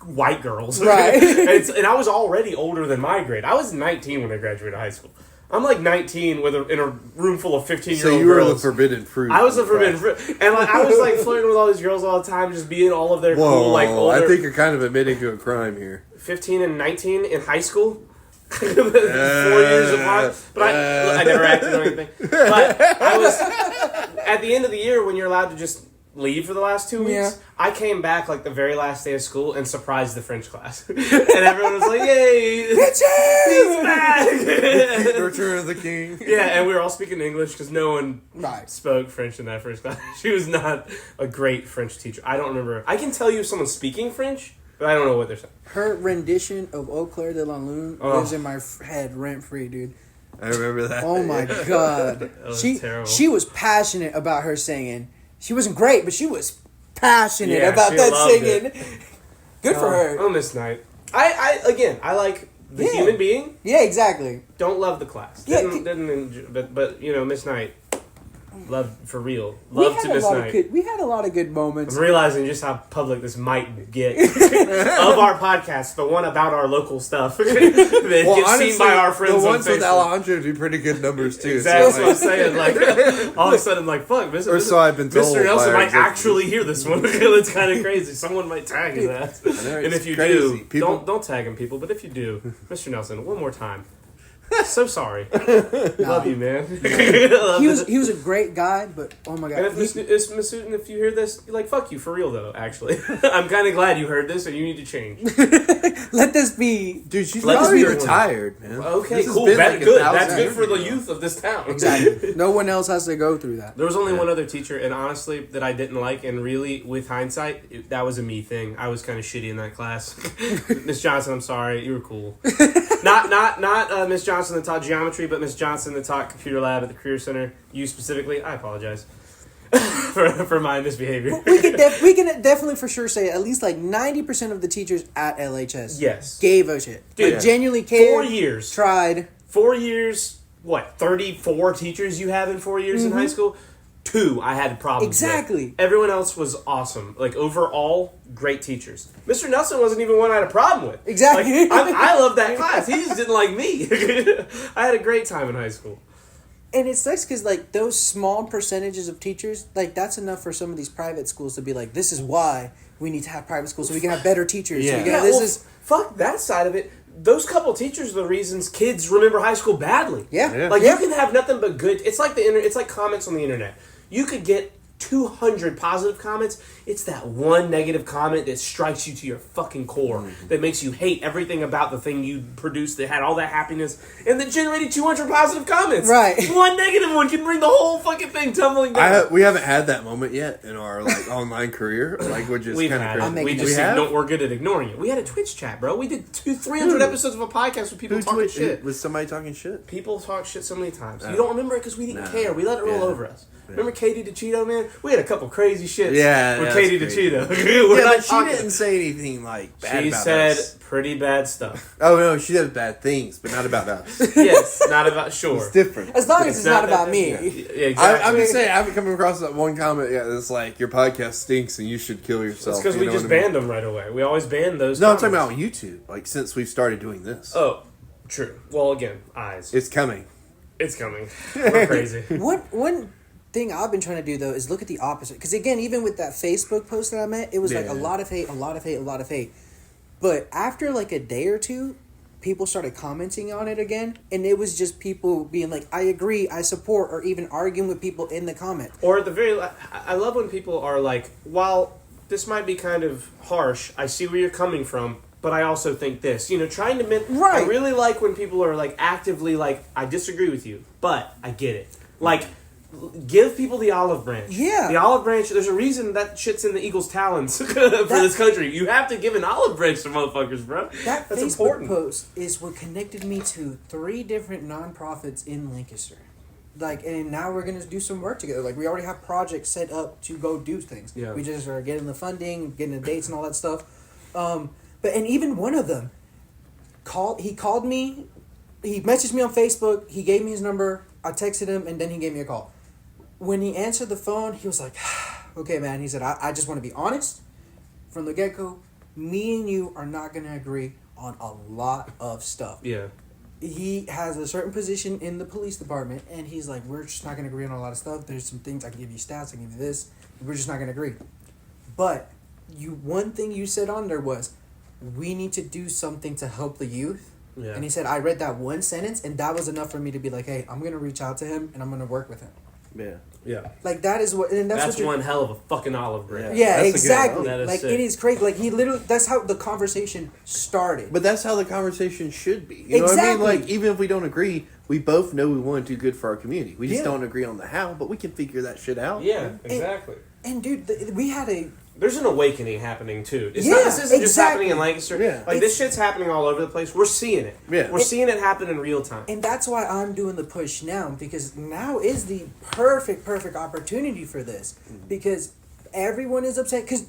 white girls, right? and I was already older than my grade. I was 19 when I graduated high school. I'm like 19 in a room full of 15-year-old So you were girls. the forbidden fruit. I was the forbidden fruit, and like I was like flirting with all these girls all the time, just being all of their Whoa, cool like older. I think you're kind of admitting to a crime here. 15 and 19 in high school. 4 years apart, but I never acted or anything. But I was at the end of the year when you're allowed to just leave for the last 2 weeks. Yeah. I came back like the very last day of school and surprised the French class, and everyone was like, "Yay, he's back!" Return of the King. Yeah, and we were all speaking English because no one Right. spoke French in that first class. She was not a great French teacher. I don't remember. I can tell you if someone's speaking French, but I don't know what they're saying. Her rendition of Eau Claire de la Lune lives in my head rent free, dude. I remember that. Oh my god. That was she terrible. she was passionate about her singing. She wasn't great, but she was passionate Yeah, about she that loved singing. it. Good for her. On this night, I like the Yeah. human being. Yeah, exactly. Don't love the class. Yeah, Didn't enjoy, but you know, Miss Knight, love for real. We Love had to a Miss lot of Knight. good. We had a lot of good moments. I'm realizing just how public this might get of our podcast, the one about our local stuff that gets seen by our friends the on ones with Facebook. Alejandro do pretty good numbers too. Exactly So, what I'm saying. Like all of a sudden, like fuck, Or so I've been told Mr. Nelson by our might executives. actually hear this one. It's kind of crazy. Someone might tag his ass, know, and it's if you crazy. do, People- don't tag him, people. But if you do, Mr. Nelson, one more time. So sorry. Love you, man. He was a great guy, but oh my god. And if Miss Sutton, if you hear this, like fuck you for real though. Actually, I'm kind of glad you heard this, and you need to change. Let this be. Dude, she's Let probably this be retired, man. Okay, This has cool. been That's like good. 1,000 That's good years for the ago. youth of this town. Exactly. No one else has to go through that. There was only Yeah. one other teacher, and honestly, that I didn't like, and really, with hindsight, that was a me thing. I was kind of shitty in that class. Miss Johnson, I'm sorry, you were cool. not Miss Johnson that taught geometry, but Miss Johnson that taught computer lab at the Career Center. You specifically, I apologize for my misbehavior. We can definitely for sure say at least like 90% of the teachers at LHS Yes. gave a shit. Dude, Like, genuinely cared. 4 years. Tried. 4 years. What? 34 teachers you have in 4 years in high school. 2 I had problems Exactly. with. Everyone else was awesome. Like overall, great teachers. Mr. Nelson wasn't even one I had a problem with. Exactly. Like, I loved that class. He just didn't like me. I had a great time in high school. And it sucks because like those small percentages of teachers, like that's enough for some of these private schools to be like, this is why we need to have private schools so we can have better teachers. So Yeah. we can have, this well, is fuck that side of it. Those couple teachers are the reasons kids remember high school badly. yeah. Yeah. Like yeah. you can have nothing but good. It's like it's like comments on the internet. You could get 200 positive comments. It's that one negative comment that strikes you to your fucking core, that makes you hate everything about the thing you produced that had all that happiness and that generated 200 positive comments. Right. One negative one can bring the whole fucking thing tumbling down. We haven't had that moment yet in our like online career, like which is We've kind of had crazy. it. We making just it. we're good at ignoring it. We had a Twitch chat, bro. We did 300 episodes of a podcast with people Who talking Twitch- shit. Was somebody talking shit? People talk shit so many times. Oh. You don't remember it because we didn't No. care. We let it roll Yeah. over us. Remember Katie DeCito, man? We had a couple crazy shits Yeah, with that's Katie crazy. DeCito. We're Yeah, not but she talking. didn't say anything like bad She about said us. pretty bad stuff. Oh no, she said bad things, but not about us. Yes, not about sure. It's different. As long as it's not about me. Yeah, exactly. I'm just saying, I haven't come across that one comment yet that's like, your podcast stinks and you should kill yourself. It's because you we know just what I mean? banned them right away. We always ban those. No, I'm talking comments. about YouTube. Like, since we've started doing this. Oh, true. Well, again, eyes. It's coming. It's coming. We're crazy. One thing I've been trying to do though is look at the opposite. Because again, even with that Facebook post that I met, it was like Yeah. a lot of hate, a lot of hate, a lot of hate. But after like a day or two, people started commenting on it again, and it was just people being like, "I agree, I support," or even arguing with people in the comment. Or at the very, I love when people are like, while this might be kind of harsh, I see where you're coming from, but I also think this. You know, trying to Right. I really like when people are like actively like, I disagree with you, but I get it. Like, give people the olive branch. Yeah. The olive branch, there's a reason that shit's in the Eagles' talons for this country. You have to give an olive branch to motherfuckers, bro. That That's Facebook important. post is what connected me to 3 different nonprofits in Lancaster. Like, and now we're gonna do some work together. Like, we already have projects set up to go do things. Yeah. We just are getting the funding, getting the dates, and all that stuff. But and even one of them called me. He messaged me on Facebook. He gave me his number. I texted him, and then he gave me a call. When he answered the phone, he was like, "Okay, man." He said, "I just want to be honest from the get go. Me and you are not gonna agree on a lot of stuff." Yeah. he has a certain position in the police department, and he's like, we're just not going to agree on a lot of stuff. There's some things, I can give you stats, I can give you this. We're just not going to agree. But one thing you said on there was, we need to do something to help the youth. Yeah. And he said, I read that one sentence, and that was enough for me to be like, hey, I'm going to reach out to him, and I'm going to work with him. Yeah. Yeah. Like, that is what... And that's what one hell of a fucking olive branch. Yeah, That's exactly. That is Like, sick. it is crazy. Like, he literally... That's how the conversation started. But that's how the conversation should be. You know what I mean? Exactly. Like, even if we don't agree, we both know we want to do good for our community. We just Yeah. don't agree on the how, but we can figure that shit out. Yeah, exactly. And, dude, we had a... There's an awakening happening too. It's Yeah, not, this isn't just exactly. happening in Lancaster. Yeah. Like this shit's happening all over the place. We're seeing it. Yeah. We're seeing it happen in real time. And that's why I'm doing the push now, because now is the perfect opportunity for this. Because everyone is upset. Because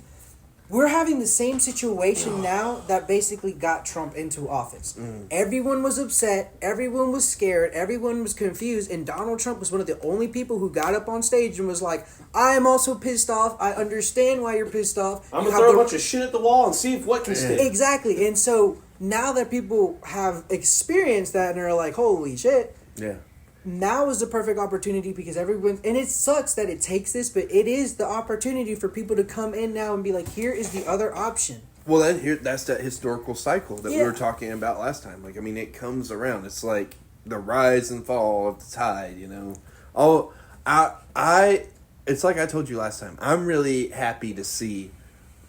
we're having the same situation now that basically got Trump into office. Everyone was upset. Everyone was scared. Everyone was confused. And Donald Trump was one of the only people who got up on stage and was like, I am also pissed off. I understand why you're pissed off. I'm You gonna have throw a the- bunch of shit at the wall and see if what can stick. Exactly. And so now that people have experienced that and are like, holy shit, Yeah. now is the perfect opportunity because everyone, and it sucks that it takes this, but it is the opportunity for people to come in now and be like, here is the other option. Well, that's that historical cycle that we Yeah. were talking about last time. Like, I mean, it comes around. It's like the rise and fall of the tide, you know? It's like I told you last time. I'm really happy to see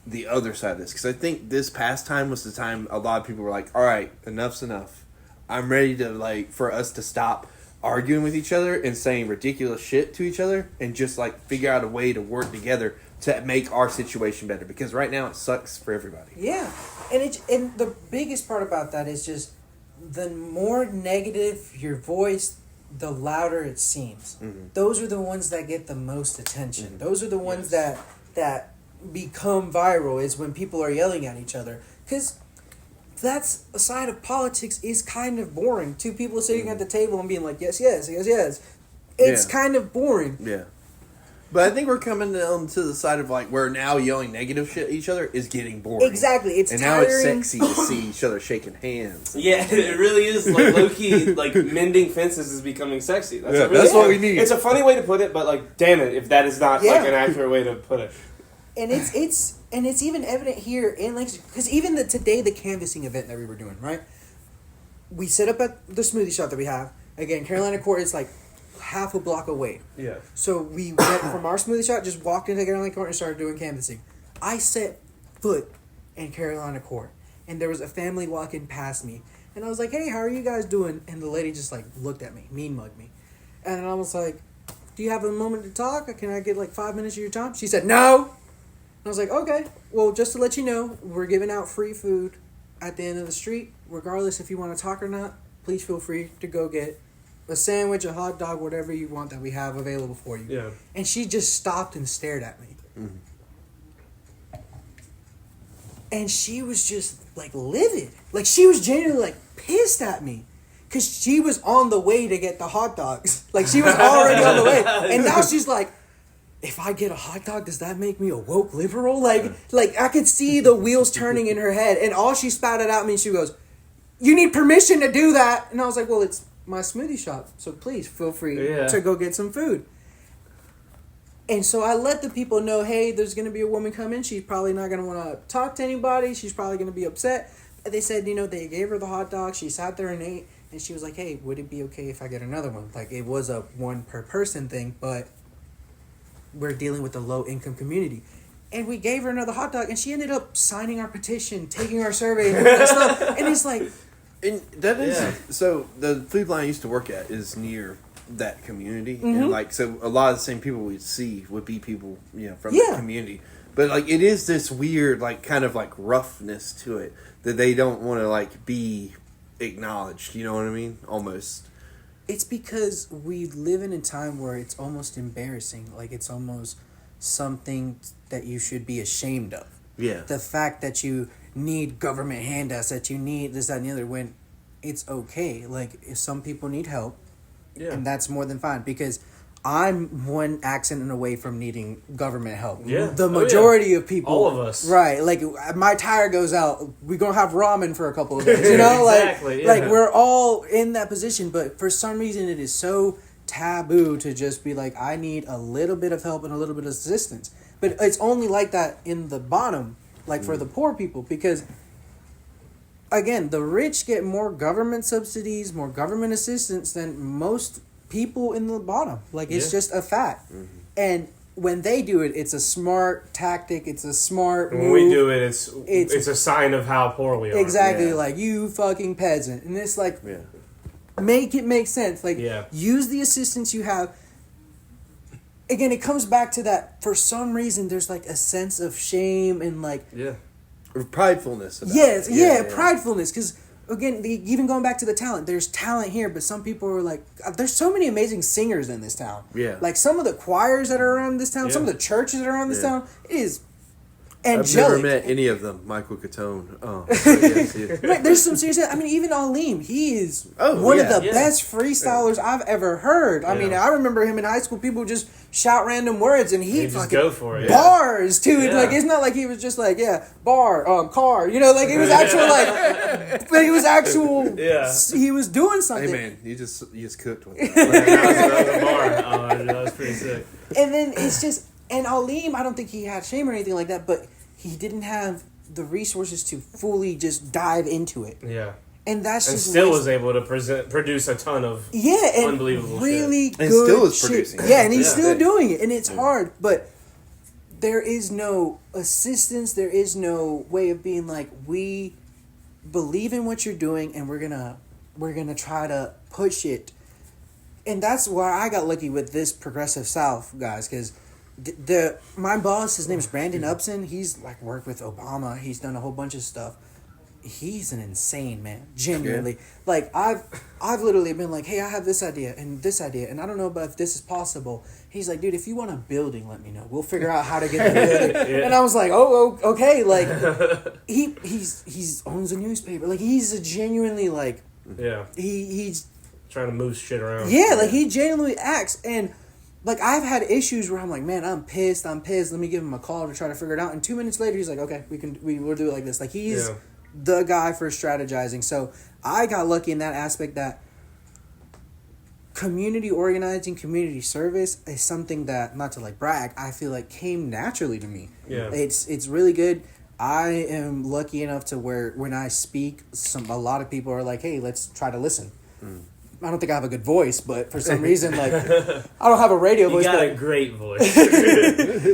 the other side of this because I think this past time was the time a lot of people were like, all right, enough's enough. I'm ready to, like, for us to stop arguing with each other and saying ridiculous shit to each other and just, like, figure out a way to work together to make our situation better because right now it sucks for everybody. Yeah. And the biggest part about that is just the more negative your voice, the louder it seems. Those are the ones that get the most attention. Those are the ones that become viral is when people are yelling at each other. Because that's a side of politics is kind of boring. Two people sitting at the table and being like, yes, yes, yes, yes. It's kind of boring. Yeah. But I think we're coming down to the side of like where now yelling negative shit at each other is getting boring. Exactly. It's and tiring. now it's sexy to see each other shaking hands. Yeah, it really is like low key. Like mending fences is becoming sexy. That's what we need. It's a funny way to put it, but like, damn it, if that is not like an accurate way to put it. And it's even evident here in Lancaster because even the canvassing event that we were doing, right? We set up at the smoothie shop that we have. Again, Carolina Court is like half a block away. Yeah. So we went from our smoothie shop, just walked into Carolina Court and started doing canvassing. I set foot in Carolina Court, and there was a family walking past me, and I was like, "Hey, how are you guys doing?" And the lady just like looked at me, mean mugged me, and I was like, "Do you have a moment to talk? Can I get like 5 minutes of your time?" She said, "No." I was like, "Okay, well, just to let you know, we're giving out free food at the end of the street. Regardless if you want to talk or not, please feel free to go get a sandwich, a hot dog, whatever you want that we have available for you." Yeah. And she just stopped and stared at me. And she was just, like, livid. Like, she was genuinely, like, pissed at me. Because she was on the way to get the hot dogs. Like, she was already on the way. And now she's like, if I get a hot dog, does that make me a woke liberal? Like I could see the wheels turning in her head. And all she spouted out at me, she goes, "You need permission to do that." And I was like, well, it's my smoothie shop, so please feel free to go get some food. And so I let the people know, hey, there's going to be a woman coming. She's probably not going to want to talk to anybody. She's probably going to be upset. They said, they gave her the hot dog. She sat there and ate. And she was like, hey, would it be okay if I get another one? Like, it was a one per person thing, but we're dealing with a low income community. And we gave her another hot dog, and she ended up signing our petition, taking our survey, and all that stuff. And it's like... And that is so. The food line I used to work at is near that community, and like so, a lot of the same people we'd see would be people from the community. But like, it is this weird, like, kind of like roughness to it that they don't want to like be acknowledged. You know what I mean? Almost. It's because we live in a time where it's almost embarrassing. Like, it's almost something that you should be ashamed of. Yeah. The fact that you need government handouts, that you need this, that, and the other, when it's okay. Like, if some people need help, and that's more than fine. Because I'm one accident away from needing government help. Yeah. The majority of people. All of us. Right. Like, my tire goes out. We're going to have ramen for a couple of days. You know? Exactly, Like, yeah. we're all in that position. But for some reason, it is so taboo to just be like, I need a little bit of help and a little bit of assistance. But it's only like that in the bottom, like for the poor people. Because, again, the rich get more government subsidies, more government assistance than most people in the bottom. Like, it's just a fact. And when they do it, it's a smart tactic. It's a smart When move. we do it, it's a sign of how poor we are. Exactly. Yeah. Like, you fucking peasant. And it's like, Yeah. make it make sense. Like, Yeah. use the assistance you have. Again, it comes back to that, for some reason, there's like a sense of shame and like, Yeah. Or pridefulness. About yes, it. yeah, pridefulness. Because, again, even going back to the talent, there's talent here, but some people are like, there's so many amazing singers in this town. Yeah. Like, some of the choirs that are around this town, some of Yeah. the churches that are around this Yeah. town, it is I've angelic. never met any of them. Michael Catone. Oh, yes, yeah. Right, there's some serious. I mean, even Aleem, he is Oh, one yeah. of the Yeah. best freestylers I've ever heard. I mean, Yeah. I remember him in high school. People would just shout random words, and he Just fucking go for it. bars too. Yeah. Like, it's not like he was just like, yeah, bar, car. You know, like it was actual like, but he was actual. Yeah. He was doing something. Hey man, you just cooked with it. That was a bar. Oh, that was pretty sick. And then it's just, and Aleem, I don't think he had shame or anything like that, but he didn't have the resources to fully just dive into it. Yeah. And that's And just still waste- was able to produce a ton of and unbelievable really shit. good And still is shit. producing it. Yeah, and he's Yeah. still doing it, and it's hard, but there is no assistance. There is no way of being like, we believe in what you're doing, and we're gonna try to push it. And that's why I got lucky with this Progressive South, guys, because my boss, his name is Brandon Upson. He's like worked with Obama. He's done a whole bunch of stuff. He's an insane man, genuinely. Like, I've literally been like, hey, I have this idea, and I don't know about if this is possible. He's like, dude, if you want a building, let me know. We'll figure out how to get the building. Yeah. And I was like, oh, okay. Like, he's owns a newspaper. Like, he's a genuinely like, Yeah. he's Trying to move shit around. yeah, like he genuinely acts. And like, I've had issues where I'm like, man, I'm pissed. Let me give him a call to try to figure it out. And 2 minutes later, he's like, okay, we'll do it like this. Like, he's Yeah. the guy for strategizing. So I got lucky in that aspect that community organizing, community service is something that, not to like brag, I feel like came naturally to me. Yeah. It's really good. I am lucky enough to where when I speak, a lot of people are like, hey, let's try to listen. I don't think I have a good voice, but for some reason, like, I don't have a radio You voice. got but a great voice.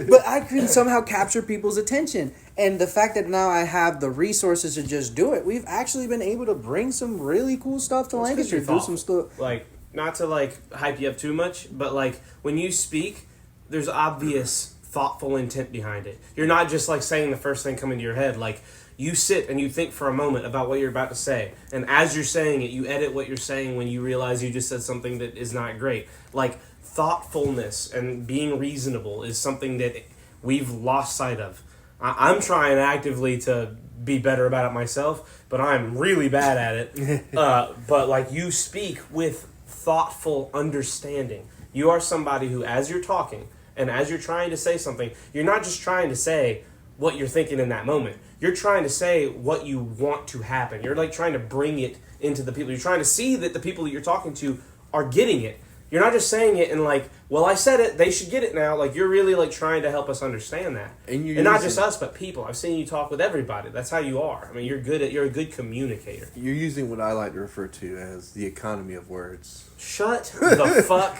but I can somehow capture people's attention. And the fact that now I have the resources to just do it, we've actually been able to bring some really cool stuff to Lancaster. Do some stuff. Like, not to like hype you up too much, but like when you speak, there's obvious thoughtful intent behind it. You're not just like saying the first thing coming to your head. Like, you sit and you think for a moment about what you're about to say. And as you're saying it, you edit what you're saying when you realize you just said something that is not great. Like, thoughtfulness and being reasonable is something that we've lost sight of. I'm trying actively to be better about it myself, but I'm really bad at it. But like, you speak with thoughtful understanding. You are somebody who, as you're talking and as you're trying to say something, you're not just trying to say what you're thinking in that moment. You're trying to say what you want to happen. You're like trying to bring it into the people. You're trying to see that the people that you're talking to are getting it. You're not just saying it and like, well, I said it, they should get it now. Like, you're really like trying to help us understand that. And not just us, but people. I've seen you talk with everybody. That's how you are. I mean, you're a good communicator. You're using what I like to refer to as the economy of words. Shut the fuck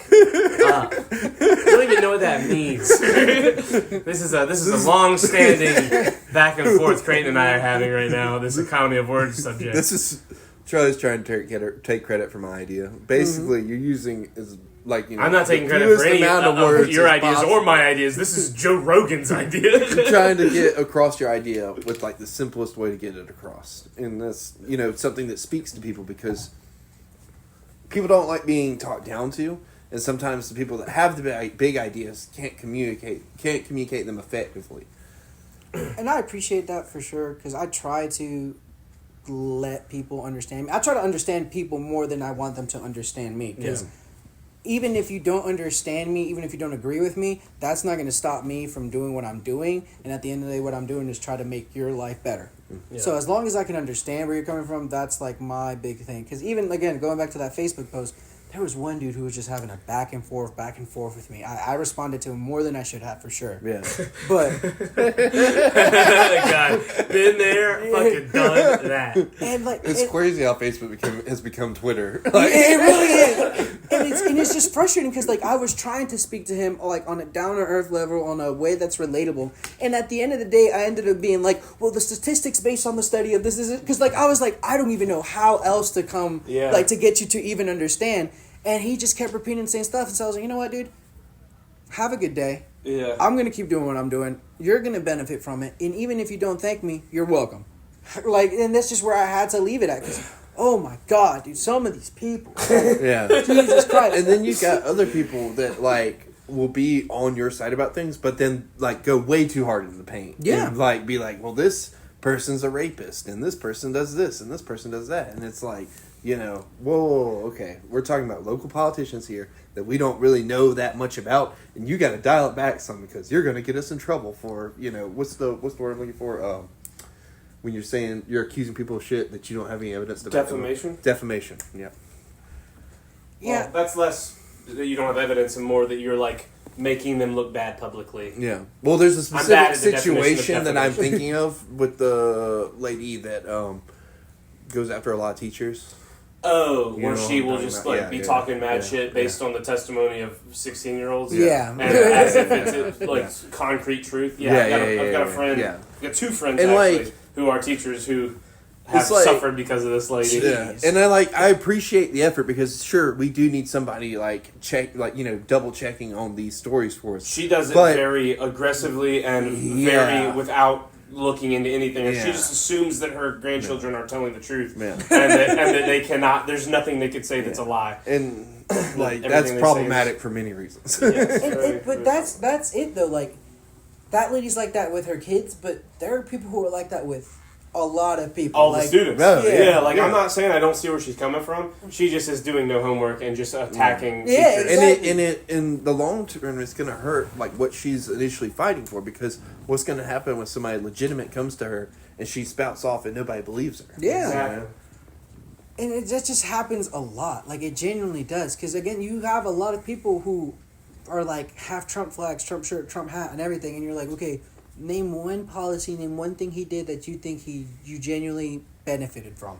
up. I don't even know what that means. This is a long-standing back and forth Creighton and I are having right now, this economy of words subject. This is Charlie's trying to take credit for my idea. Basically, you're using is like, you know, I'm not taking the credit for fewest any amount of words your as ideas possible. or my ideas. This is Joe Rogan's idea. You're trying to get across your idea with like the simplest way to get it across, and that's, you know, something that speaks to people, because people don't like being talked down to, and sometimes the people that have the big ideas can't communicate them effectively. And I appreciate that for sure, because I try to let people understand me. I try to understand people more than I want them to understand me, because even if you don't understand me, even if you don't agree with me, that's not going to stop me from doing what I'm doing. And at the end of the day, what I'm doing is try to make your life better. Yeah. So as long as I can understand where you're coming from, that's like my big thing. Because even, again, going back to that Facebook post, there was one dude who was just having a back and forth with me. I responded to him more than I should have, for sure. Yeah. But... God, been there, fucking done that. And like, it's crazy how Facebook has become Twitter. Like, it really is. And it's just frustrating because, like, I was trying to speak to him, like, on a down-to-earth level, on a way that's relatable. And at the end of the day, I ended up being like, well, the statistics based on the study of this is it. Because, like, I was like, I don't even know how else to come, like, to get you to even understand. And he just kept repeating the same stuff. And so I was like, you know what, dude? Have a good day. Yeah. I'm going to keep doing what I'm doing. You're going to benefit from it. And even if you don't thank me, you're welcome. Like, and that's just where I had to leave it at. 'Cause, oh my God, dude, some of these people. Yeah. Jesus Christ. And then you got other people that, like, will be on your side about things, but then, like, go way too hard in the paint. Yeah. And, like, be like, well, this person's a rapist, and this person does this, and this person does that. And it's like, you know, whoa, okay. We're talking about local politicians here that we don't really know that much about, and you got to dial it back some because you're going to get us in trouble for, you know, what's the word I'm looking for? When you're saying you're accusing people of shit that you don't have any evidence to back them up. Defamation? Defamation, yeah. Yeah. Well, that's less that you don't have evidence and more that you're, like, making them look bad publicly. Yeah. Well, there's a bad specific at the definition of situation that I'm defamation. thinking of with the lady that goes after a lot of teachers. Oh, You where know she what I'm will talking just about. like Yeah, be yeah, talking mad yeah, shit based on the testimony of 16-year-olds. Yeah. And as if it's like concrete truth. Yeah, I've got a friend. yeah. I've got two friends And, actually like, who are teachers who have like- suffered because of this lady. Yeah. And I appreciate the effort because sure we do need somebody double checking on these stories for us. She does it But- very aggressively and Yeah. very without looking into anything. Yeah. She just assumes that her grandchildren are telling the truth. Yeah. and that they cannot. There's nothing they could say that's a lie. And like Everything that's they problematic for many reasons. But that's it though. Like, that lady's like that with her kids, but there are people who are like that with a lot of people. All like, the students. No, Yeah, like yeah. I'm not saying I don't see where she's coming from. She just is doing no homework and just attacking Yeah, teachers. exactly. And it in the long term, it's going to hurt like what she's initially fighting for because what's going to happen when somebody legitimate comes to her and she spouts off and nobody believes her? Yeah. Exactly. And that just happens a lot. Like, it genuinely does. Because, again, you have a lot of people who are, like, half Trump flags, Trump shirt, Trump hat, and everything. And you're like, okay, name one policy, name one thing he did that you think you genuinely benefited from.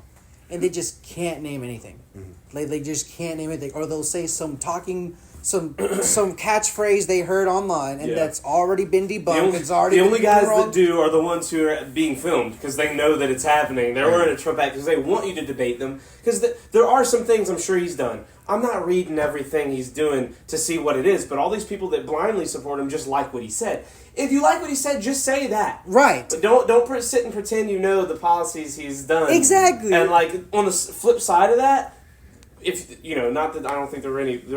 And they just can't name anything. Mm-hmm. Like, they just can't name anything. Or they'll say some catchphrase they heard online, and Yeah. that's already been debunked. It's already the been only guys wrong. that do are the ones who are being filmed because they know that it's happening. They're wearing a Trump hat because they want you to debate them. Because there are some things I'm sure he's done. I'm not reading everything he's doing to see what it is, but all these people that blindly support him just like what he said. If you like what he said, just say that. Right. But don't sit and pretend you know the policies he's done. Exactly. And like on the flip side of that, if you know, not that I don't think there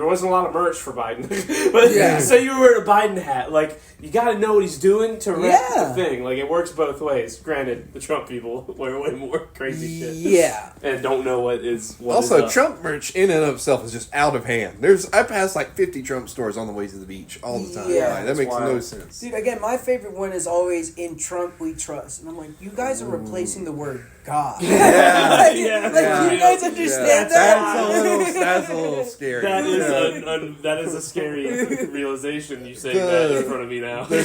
wasn't a lot of merch for Biden, but Yeah. say you were wearing a Biden hat, like you got to know what he's doing to rep Yeah. the thing. Like it works both ways. Granted, the Trump people wear way more crazy shit, Yeah. and don't know what is what Also, is up. Trump merch in and of itself is just out of hand. I pass like 50 Trump stores on the way to the beach all the time. Yeah, Like, that that's makes no wild. sense. Dude, again, my favorite one is always "In Trump We Trust," and I'm like, you guys are replacing the word God. Yeah. like, Yeah. like, you guys understand that? That's a little scary. That is Yeah. that is a scary realization. You saying that in front of me now. The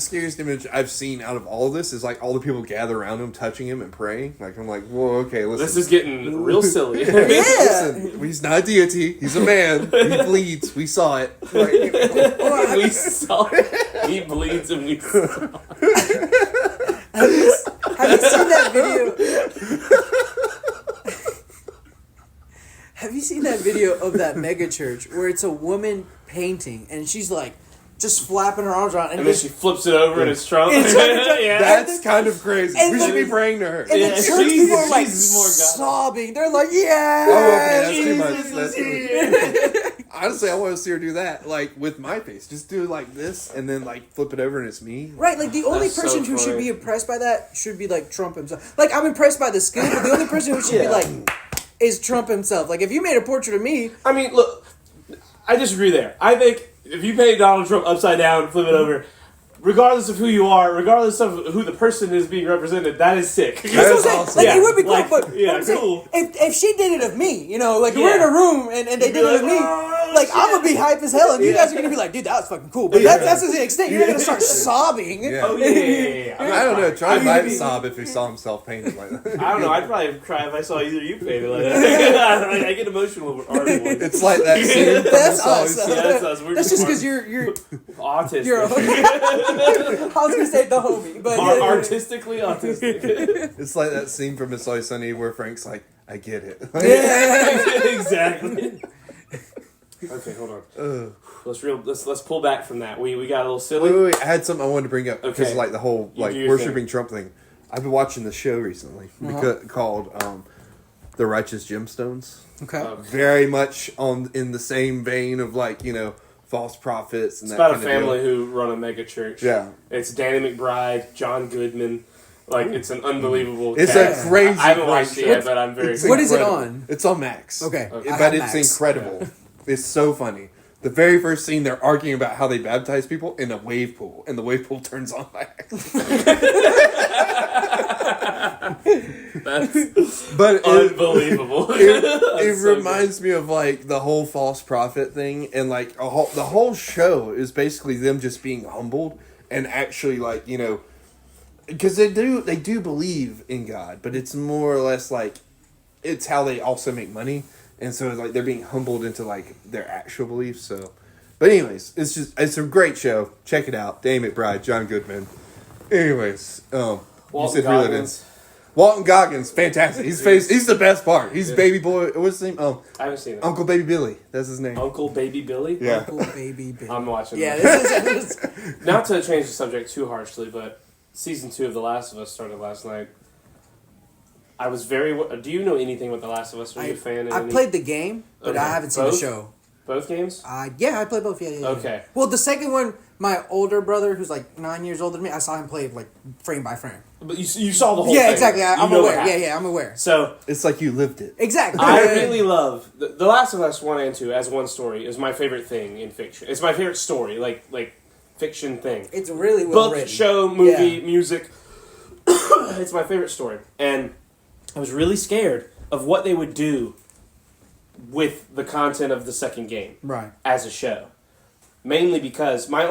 scariest image I've seen out of all of this is like all the people gather around him, touching him and praying. Like I'm like, whoa, okay, listen. This is getting real silly. Listen, he's not a deity. He's a man. He bleeds. We saw it. Like, We saw it. He bleeds and we saw it. Have you seen that video? Have you seen that video of that mega church where it's a woman painting and she's like just flapping her arms around And then she flips it over and it's Trump. It's Trump. Yeah. that's kind of crazy. And We should the- be praying to her. and Yeah, the church Jesus, people are like Jesus, more God. sobbing. They're like, yeah. Oh, okay, that's too much. Jesus That's is too much. here. Honestly, I want to see her do that, like with my face. Just do it like this, and then like flip it over, and it's me. Right, like the only That's so person who should funny. be impressed by that should be like Trump himself. Like I'm impressed by the skill, but the only person who should be Yeah. like, is Trump himself. Like, if you made a portrait of me, I mean, look, I disagree there. I think if you paint Donald Trump upside down and flip it over, regardless of who you are, regardless of who the person is being represented, that is sick. that's what I'm saying. awesome. Like, Yeah, it would be cool, like, but yeah, I'm saying, cool. if she did it of me, you know, like we're in Yeah. a room and they did it of me, "Oh, like shit." I'm gonna be hype as hell, and you guys are gonna be like, dude, that was fucking cool. But that's to the extent you're not gonna start sobbing. Yeah. Oh, yeah. I don't know. Charlie I might mean- sob if he saw himself painted like that. I don't know. I'd probably cry if I saw either you painted like that. I get emotional with art awards. It's like that scene. From That's It's Always us. Sunny. Yeah, that's us. We're That's just because you're autistic. you're. I was gonna say the homie, but Artistically autistic. It's like that scene from It's Always Sunny where Frank's like, I get it. Exactly. Okay, hold on. Let's pull back from that. We got a little silly. Wait. I had something I wanted to bring up because Okay. like the whole You like do your worshiping Trump thing. I've been watching the show recently called The Righteous Gemstones. okay. Very much in the same vein of like, you know, false prophets and It's that about a kind of deal. family who run a mega church. Yeah. It's Danny McBride, John Goodman. Like, it's an unbelievable It's cast. a crazy. I haven't watched it great yet, show. but I'm very It's What is it incredible. on? It's on Max. Okay. Okay. I have But it's Max. incredible. It's so funny. The very first scene, they're arguing about how they baptize people in a wave pool, and the wave pool turns on by accident. That's But unbelievable. it That's so reminds me of like the whole false prophet thing, and like the whole show is basically them just being humbled and actually like, you know, because they do believe in God, but it's more or less like it's how they also make money, and so like they're being humbled into like their actual beliefs. So, but anyways, it's a great show. Check it out. Danny McBride, John Goodman. Anyways, you Walton said who that Goggins. is. Walton Goggins, fantastic. He's the best part. He's baby boy. What's his name? I haven't seen it. Uncle Baby Billy. That's his name. Uncle Baby Billy? Yeah. Cool baby, baby. I'm watching Yeah, that. this is. Not to change the subject too harshly, but season 2 of The Last of Us started last night. I was very... Do you know anything about The Last of Us? Are you a fan? I played the game, but Okay. I haven't seen the Both? show. Both games? Yeah, I played both. Yeah. Okay. Well, the second one, my older brother, who's like 9 years older than me, I saw him play like frame by frame. But you saw the whole Yeah, thing. exactly. You I'm know what aware. happened. Yeah, I'm aware. So... It's like you lived it. Exactly. I really love the Last of Us 1 and 2 as one story is my favorite thing in fiction. It's my favorite story, like fiction thing. It's really well Book, written. show, movie, Yeah. music. It's my favorite story, and I was really scared of what they would do with the content of the second game Right. as a show. Mainly because I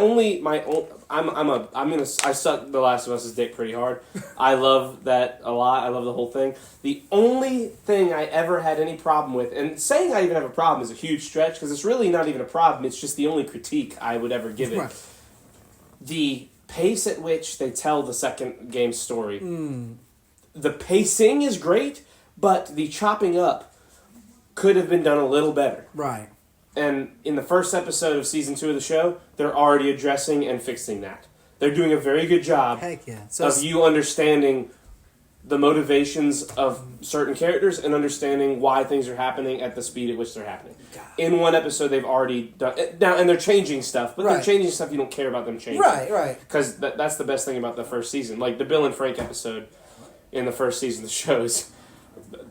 suck The Last of Us's dick pretty hard. I love that a lot. I love the whole thing. The only thing I ever had any problem with, and saying I even have a problem is a huge stretch because it's really not even a problem. It's just the only critique I would ever give it. Right. The pace at which they tell the second game's story. The pacing is great, but the chopping up could have been done a little better. Right. And in the first episode of season 2 of the show, they're already addressing and fixing that. They're doing a very good job Heck yeah. So of you understanding the motivations of certain characters and understanding why things are happening at the speed at which they're happening. In one episode, they've already done now, and they're changing stuff, but they're Right. changing stuff you don't care about them changing. Right. Because that's the best thing about the first season. Like the Bill and Frank episode in the first season of the show is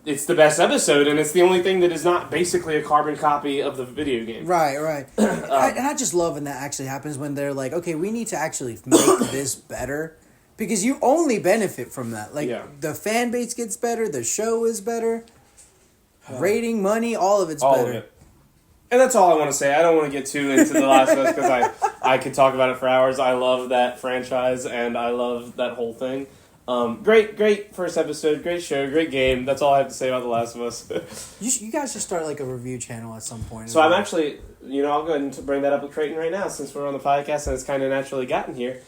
it's the best episode, and it's the only thing that is not basically a carbon copy of the video game. Right. And I just love when that actually happens when they're like, okay, we need to actually make this better. Because you only benefit from that. Like, Yeah. the fan base gets better, the show is better, rating, money, all of it's All better. of it. And that's all I want to say. I don't want to get too into The Last of Us because I could talk about it for hours. I love that franchise, and I love that whole thing. Great first episode, great show, great game. That's all I have to say about The Last of Us. You guys should start like a review channel at some point. So I'm actually, I'll go ahead and bring that up with Creighton right now since we're on the podcast and it's kind of naturally gotten here.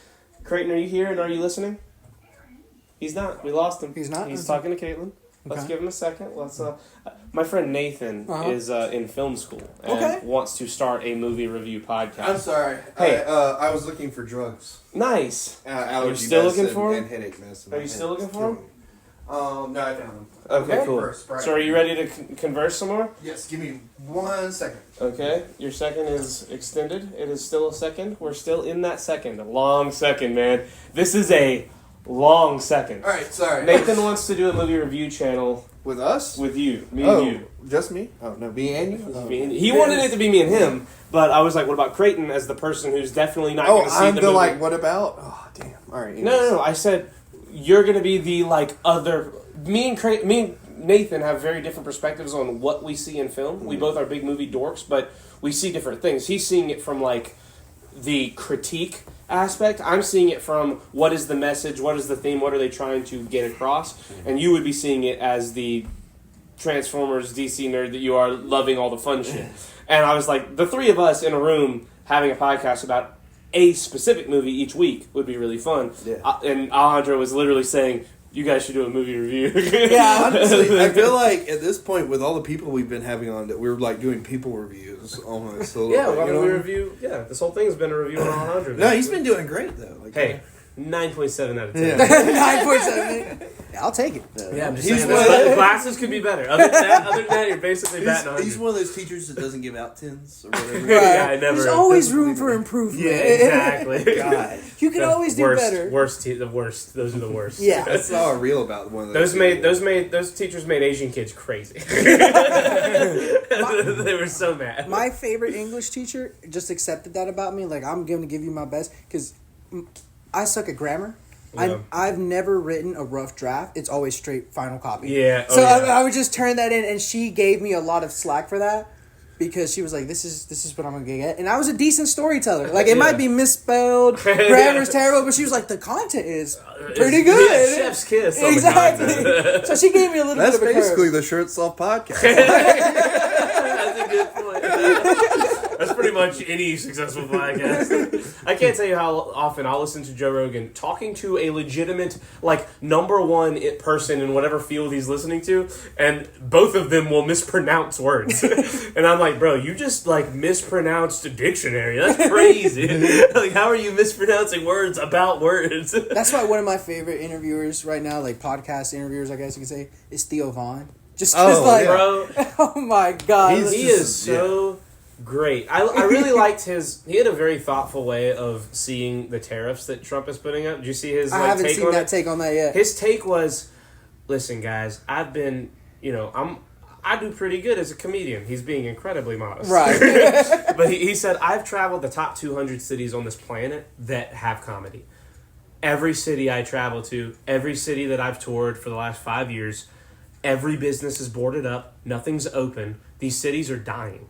Creighton, are you here and are you listening? He's not. We lost him. He's not? He's Okay. talking to Caitlin. Let's Okay. give him a second. Let's. My friend Nathan is in film school and Okay. wants to start a movie review podcast. I'm sorry. Hey. I was looking for drugs. Nice. Allergy still medicine looking for 'em? and headache medicine. Are you still looking for 'em? No, I found them. Okay, cool. First, right. So are you ready to converse some more? Yes, give me 1 second. Okay, your second is extended. It is still a second. We're still in that second. A long second, man. This is a long second. All right, sorry. Nathan wants to do a movie review channel With us? With you, me Oh, and you. just me? Oh no, me and you. Oh. Me and you. He wanted it to be me and him, but I was like, "What about Creighton as the person who's definitely not going to see I'm the the movie?" like. What about? Oh damn! All right. No. I said you're going to be the like other. Me and Nathan have very different perspectives on what we see in film. We both are big movie dorks, but we see different things. He's seeing it from like the critique aspect. I'm seeing it from what is the message, what is the theme, what are they trying to get across, and you would be seeing it as the Transformers DC nerd that you are, loving all the fun shit. And I was like, the three of us in a room having a podcast about a specific movie each week would be really fun. Yeah. And Alejandro was literally saying, you guys should do a movie review. Yeah, honestly, I feel like at this point, with all the people we've been having on, that we're like doing people reviews almost. So Yeah, like, why don't we review? Yeah, this whole thing's been a review on Alejandro. No, he's been doing great though. Like, Hey, 9.7 out of 10. Yeah. 9.7. Yeah, I'll take it. Yeah, I'm just He's saying, one the of- glasses could be better. Other than that, you're basically batting 100. He's one of those teachers that doesn't give out tens or whatever. Yeah, I never. There's always room for improvement. Yeah, exactly. God, You can always do worst, better. The worst. Those are the worst. Yeah. I saw a reel about one of those. Those teachers made Asian kids crazy. They were so mad. My favorite English teacher just accepted that about me. Like, I'm going to give you my best because I suck at grammar. Yeah. I've never written a rough draft. It's always straight final copy. Yeah. So yeah. I would just turn that in, and she gave me a lot of slack for that because she was like, "This is what I'm gonna get," and I was a decent storyteller. Like, it might be misspelled, grammar's terrible, but she was like, "The content is pretty good." Yeah, chef's kiss. On Exactly. The content. So she gave me a little That's bit of a basically curve. the Shirts Off podcast. That's a good point. That's pretty much any successful podcast. I can't tell you how often I'll listen to Joe Rogan talking to a legitimate, like, number one person in whatever field he's listening to, and both of them will mispronounce words. And I'm like, bro, you just, like, mispronounced a dictionary. That's crazy. Like, how are you mispronouncing words about words? That's why one of my favorite interviewers right now, like podcast interviewers, I guess you could say, is Theo Vaughn. Just like, yeah. Bro, oh my god, He's he just- is so great. I really liked he had a very thoughtful way of seeing the tariffs that Trump is putting up. Did you see his I haven't take seen on that it? take on that yet. His take was, listen guys, I've been, I do pretty good as a comedian. He's being incredibly modest. Right. But he said, I've traveled the top 200 cities on this planet that have comedy. Every city I travel to, every city that I've toured for the last 5 years, every business is boarded up. Nothing's open. These cities are dying.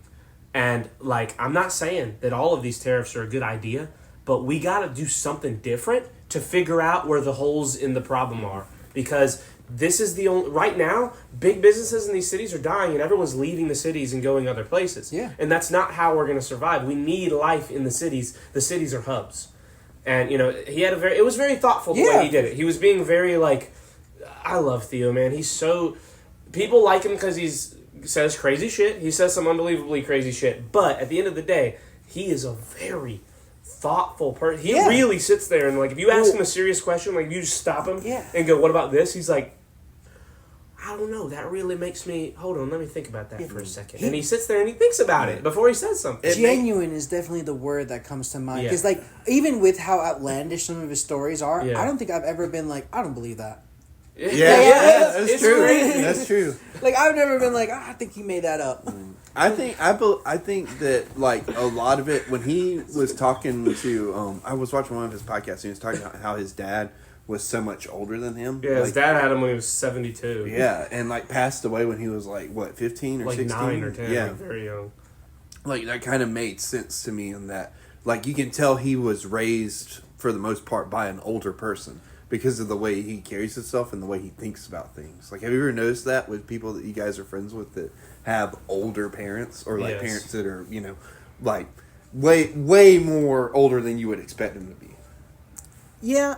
And, like, I'm not saying that all of these tariffs are a good idea, but we got to do something different to figure out where the holes in the problem are. Because this is the only... Right now, big businesses in these cities are dying, and everyone's leaving the cities and going other places. Yeah. And that's not how we're going to survive. We need life in the cities. The cities are hubs. And, he had it was very thoughtful the way he did it. He was being very, like... I love Theo, man. He's so... People like him because he says crazy shit. He says some unbelievably crazy shit. But at the end of the day, he is a very thoughtful person. He really sits there and, like, if you ask him a serious question, like, you just stop him and go, what about this? He's like, I don't know. That really makes me... Hold on, let me think about that for a second. And he sits there and he thinks about it before he says something. Genuine is definitely the word that comes to mind. Yeah. Because, like, even with how outlandish some of his stories are, Yeah. I don't think I've ever been like, I don't believe that. Yeah, it's that's true. crazy. That's true. Like, I've never been like, I think he made that up. I think that, like, a lot of it, when he was talking to I was watching one of his podcasts and he was talking about how his dad was so much older than him. Yeah, like, his dad had him when he was 72. Yeah, and, like, passed away when he was, like, what, 15 or Like 16? 9 or 10. Yeah. Like, very young. Like, that kind of made sense to me in that, like, you can tell he was raised, for the most part, by an older person because of the way he carries himself and the way he thinks about things. Like, have you ever noticed that with people that you guys are friends with that have older parents or, like, Yes. parents that are, like, way more older than you would expect them to be? Yeah.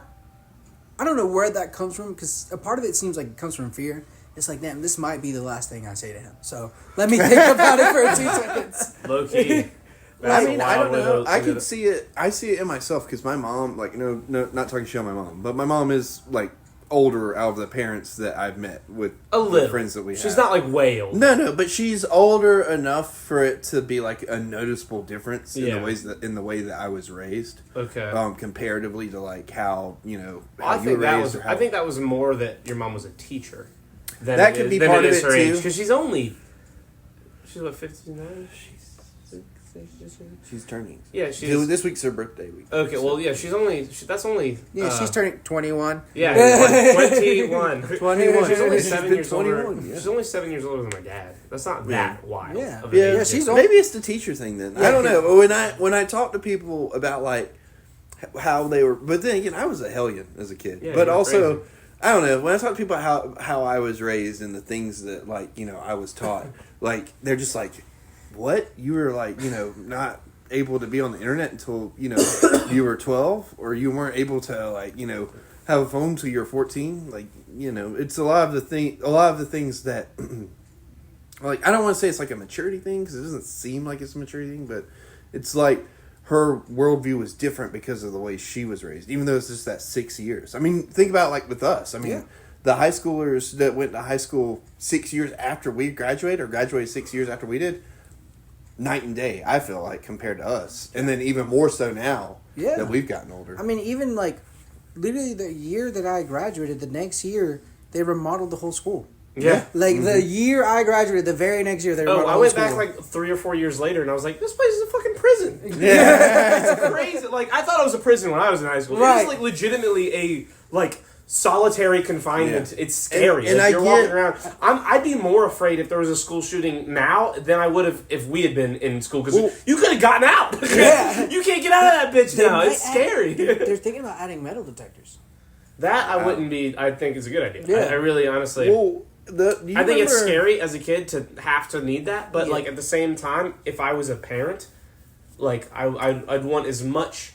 I don't know where that comes from because a part of it seems like it comes from fear. It's like, damn, this might be the last thing I say to him. So let me think about it for 2 seconds. Low key. I mean, I don't know. I can see it. I see it in myself because my mom, like, no, not talking shit on my mom, but my mom is, like, older out of the parents that I've met with A little. the friends that we have. She's not, like, way old. No, but she's older enough for it to be, like, a noticeable difference in the way that I was raised. Okay. Comparatively to, like, how, how I you think were that raised. was. Or how, I think that was more that your mom was a teacher. than That it could is- be than part it of is it, her age too. because she's what 59? She's turning. Yeah, she's This week's her birthday week. okay. Well, yeah, that's only she's turning 21. yeah 21. 21. She's only She's 7 been years older. 21, yeah. She's only 7 years older than my dad. That's not that wild. Yeah. of a Yeah, age she's difference. old. Maybe it's the teacher thing then. I don't know. When I talk to people about like how they were, but then again, I was a hellion as a kid. Yeah, but you're also, crazy. I don't know. When I talk to people how I was raised and the things that like I was taught, like they're just like, what you were like not able to be on the internet until you were 12, or you weren't able to like have a phone till you were 14. Like it's a lot of the things that. Like, I don't want to say it's like a maturity thing, because it doesn't seem like it's a maturity thing, but it's like her worldview was different because of the way she was raised, even though it's just that 6 years. I mean, think about like with us. I mean, the high schoolers that went to high school 6 years after we graduated, or graduated 6 years after we did, night and day, I feel like, compared to us. And then even more so now that we've gotten older. I mean, even like literally the year that I graduated, the next year, they remodeled the whole school. Yeah. Like the year I graduated, the very next year they remodeled I the went whole back school. like 3 or 4 years later, and I was like, "This place is a fucking prison." Yeah. It's crazy. Like I thought it was a prison when I was in high school. Right. It was like legitimately a like solitary confinement. Yeah. It's scary. And Like, I you're get- walking around. I'd be more afraid if there was a school shooting now than I would have if we had been in school, because Well, you could have gotten out. Yeah. You can't get out of that bitch They now. might It's scary. They're thinking about adding metal detectors. That I wouldn't be. I think is a good idea. Yeah. I really, honestly. Well, I think it's scary as a kid to have to need that, but like at the same time, if I was a parent, like I'd want as much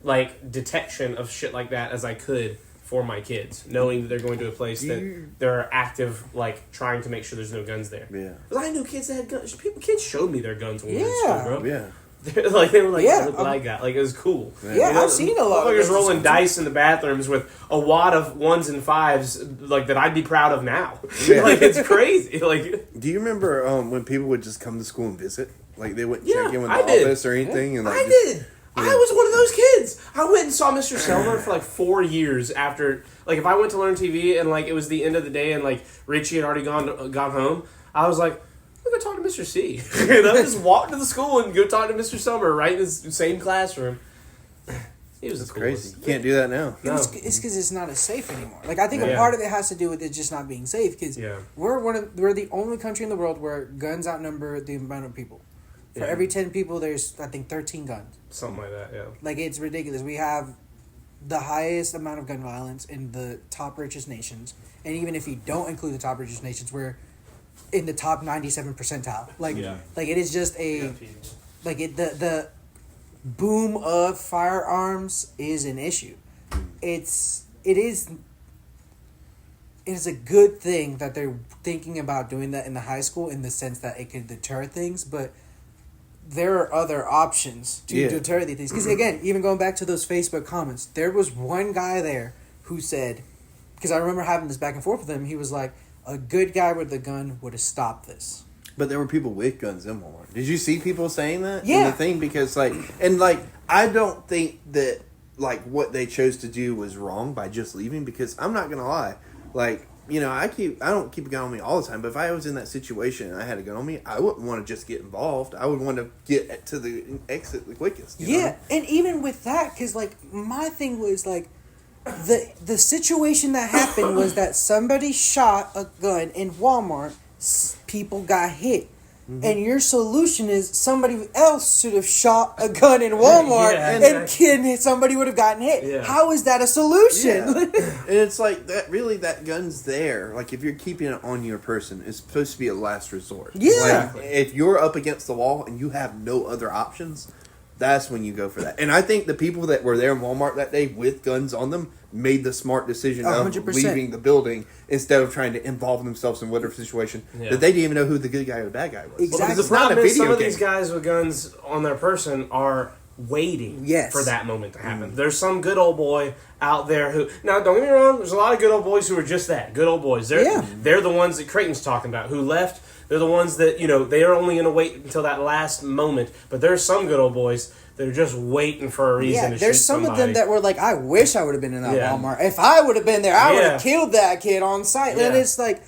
like detection of shit like that as I could for my kids, knowing that they're going to a place that they're active, like trying to make sure there's no guns there. Yeah. Because I knew kids that had guns. Kids showed me their guns when we were in school, bro. Yeah. Like they were like, Yeah, look what I got. Like it was cool. Yeah, I've seen a lot of Motherfuckers those. rolling dice in the bathrooms with a wad of 1s and 5s, like that I'd be proud of now. Yeah. Like it's crazy. Like Do you remember when people would just come to school and visit? Like they wouldn't Yeah, check in with the I did. office or anything? And like I did. I was one of those kids. I went and saw Mr. Selmer for like 4 years after. Like if I went to Learn TV and like it was the end of the day and like Richie had already gone home, I was like, I'm gonna talk to Mr. C. And I would just walk to the school and go talk to Mr. Summer right in the same classroom. He was the crazy. coolest. You can't do that now. No. It's because it's not as safe anymore. Like I think a Yeah. part of it has to do with it just not being safe. Because Yeah. we're the only country in the world where guns outnumber the amount of people. For Yeah. every 10 people, there's I think 13 guns. Something like that, yeah. Like it's ridiculous. We have the highest amount of gun violence in the top richest nations, and even if you don't include the top richest nations, we're in the top 97 percentile. Like like it is just the boom of firearms is an issue. It is a good thing that they're thinking about doing that in the high school in the sense that it could deter things, but there are other options to deter these things. Because again, even going back to those Facebook comments, there was one guy there who said, because I remember having this back and forth with him, he was like, a good guy with a gun would have stopped this. But there were people with guns in Walmart. Did you see people saying that? Yeah. In the thing? Because I don't think that like what they chose to do was wrong by just leaving, because I'm not gonna lie. Like, I don't keep a gun on me all the time, but if I was in that situation and I had a gun on me, I wouldn't want to just get involved. I would want to get to the exit the quickest. You know? And even with that, because like my thing was like, the situation that happened was that somebody shot a gun in Walmart, people got hit. Mm-hmm. And your solution is somebody else should have shot a gun in Walmart and somebody would have gotten hit. Yeah. How is that a solution? Yeah. And it's like that gun's there. Like if you're keeping it on your person, it's supposed to be a last resort. Yeah. Like, if you're up against the wall and you have no other options, that's when you go for that. And I think the people that were there in Walmart that day with guns on them made the smart decision 100%. Of leaving the building instead of trying to involve themselves in whatever situation that they didn't even know who the good guy or the bad guy was. Exactly. Well, because the problem is some of these guys with guns on their person are waiting for that moment to happen. There's some good old boy out there who... Now, don't get me wrong, there's a lot of good old boys who are just that. Good old boys. They're the ones that Creighton's talking about, who left. They're the ones that, they are only going to wait until that last moment. But there's some good old boys that are just waiting for a reason to shoot there's some somebody. of them that were like, I wish I would have been in that Walmart. If I would have been there, I would have killed that kid on sight. And it's like...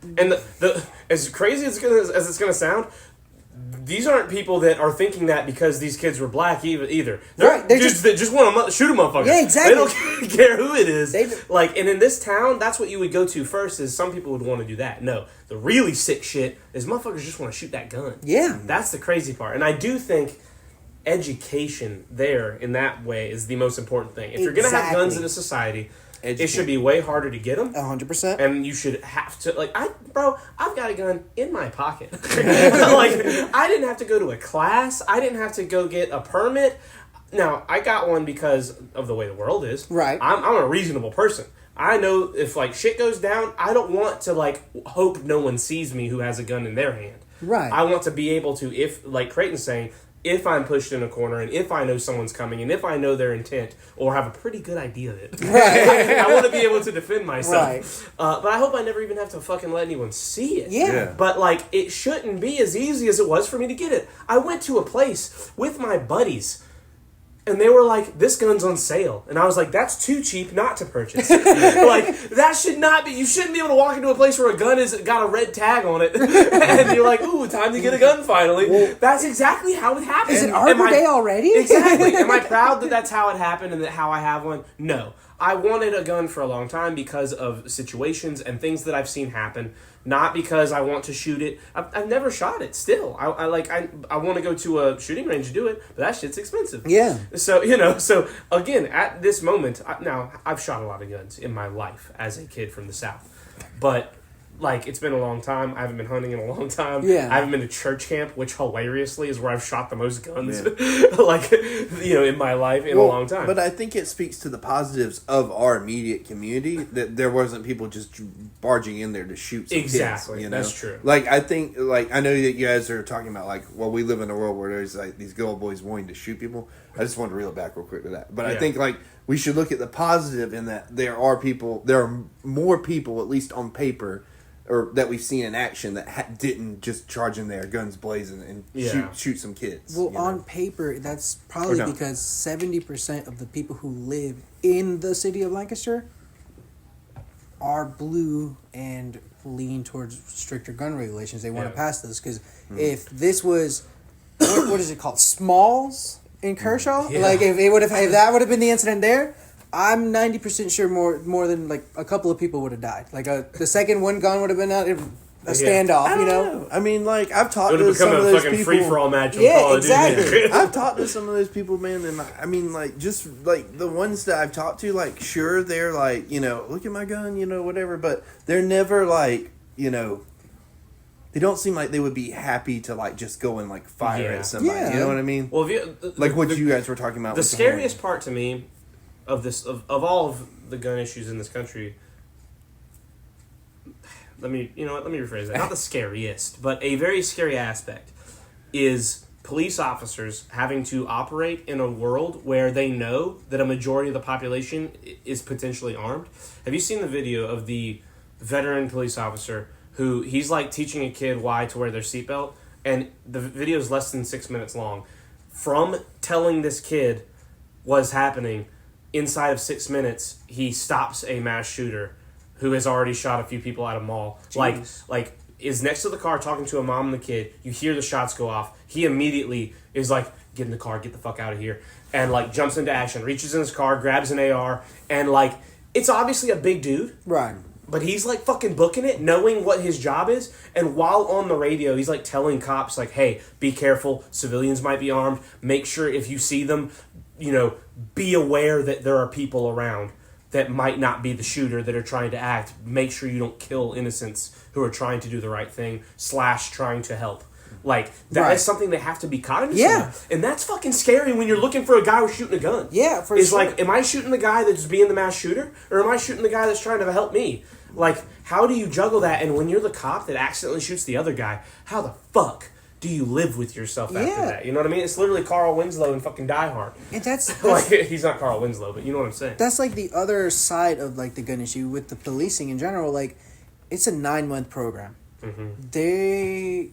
And the as crazy as it's gonna sound, these aren't people that are thinking that because these kids were black either. They just want to shoot a motherfucker. Yeah, exactly. They don't care who it is. And in this town, that's what you would go to first. Is some people would want to do that. No, the really sick shit is motherfuckers just want to shoot that gun. Yeah, that's the crazy part. And I do think education there in that way is the most important thing. If you're gonna have guns in a society, it should be way harder to get them. 100%. And you should have to, I've got a gun in my pocket. I didn't have to go to a class. I didn't have to go get a permit. Now, I got one because of the way the world is. Right. I'm a reasonable person. I know if, shit goes down, I don't want to, hope no one sees me who has a gun in their hand. Right. I want to be able to, if, like Creighton's saying, if I'm pushed in a corner and if I know someone's coming and if I know their intent or have a pretty good idea of it, right. I want to be able to defend myself. Right. But I hope I never even have to fucking let anyone see it. Yeah. But, it shouldn't be as easy as it was for me to get it. I went to a place with my buddies and they were like, this gun's on sale. And I was like, that's too cheap not to purchase. That should not be. You shouldn't be able to walk into a place where a gun has got a red tag on it. And you're like, ooh, time to get a gun finally. Well, that's exactly how it happened. Is it Arbor Day already? Exactly. Am I proud that that's how it happened and that how I have one? No. I wanted a gun for a long time because of situations and things that I've seen happen. Not because I want to shoot it. I've never shot it. Still, I want to go to a shooting range to do it, but that shit's expensive. Yeah. So So again, at this moment, now I've shot a lot of guns in my life as a kid from the South, but it's been a long time. I haven't been hunting in a long time. Yeah. I haven't been to church camp, which hilariously is where I've shot the most guns, in my life in a long time. But I think it speaks to the positives of our immediate community that there wasn't people just barging in there to shoot some kids. That's true. I think, I know that you guys are talking about, we live in a world where there's, these good old boys wanting to shoot people. I just want to reel it back real quick to that. But I think, we should look at the positive in that there are more people, at least on paper, or that we've seen in action that didn't just charge in there, guns blazing, and shoot some kids. Well, on paper, that's probably because 70% of the people who live in the city of Lancaster are blue and lean towards stricter gun regulations. They want to pass this because if this was, what is it called, Smalls in Kershaw? If that would have been the incident there, I'm 90% sure more than a couple of people would have died. The second one gun would have been out, a standoff, you know? I mean, I've talked to some of those people. It would have become a fucking free-for-all match. Yeah, exactly. I've talked to some of those people, man, and I mean, the ones that I've talked to, sure, they're look at my gun, whatever, but they're never they don't seem like they would be happy to just go and fire at somebody. Yeah. You know what I mean? Well, what you guys were talking about. The scariest part to me of this of all of the gun issues in this country. Let me rephrase that. Not the scariest, but a very scary aspect is police officers having to operate in a world where they know that a majority of the population is potentially armed. Have you seen the video of the veteran police officer who he's teaching a kid why to wear their seatbelt, and the video is less than 6 minutes long. From telling this kid what's happening, inside of 6 minutes, he stops a mass shooter who has already shot a few people at a mall. Jeez. Is next to the car talking to a mom and the kid. You hear the shots go off. He immediately is get in the car, get the fuck out of here. And jumps into action, reaches in his car, grabs an AR, and it's obviously a big dude. Right. But he's fucking booking it, knowing what his job is. And while on the radio, he's telling cops hey, be careful. Civilians might be armed. Make sure if you see them, be aware that there are people around that might not be the shooter that are trying to act. Make sure you don't kill innocents who are trying to do the right thing / trying to help. That is something they have to be cognizant of. And that's fucking scary when you're looking for a guy who's shooting a gun. Yeah, for sure. Am I shooting the guy that's being the mass shooter? Or am I shooting the guy that's trying to help me? How do you juggle that? And when you're the cop that accidentally shoots the other guy, how the fuck do you live with yourself after that? You know what I mean? It's literally Carl Winslow in fucking Die Hard. And that's he's not Carl Winslow, but you know what I'm saying. That's the other side of the gun issue with the policing in general. It's a 9-month program. Mm-hmm.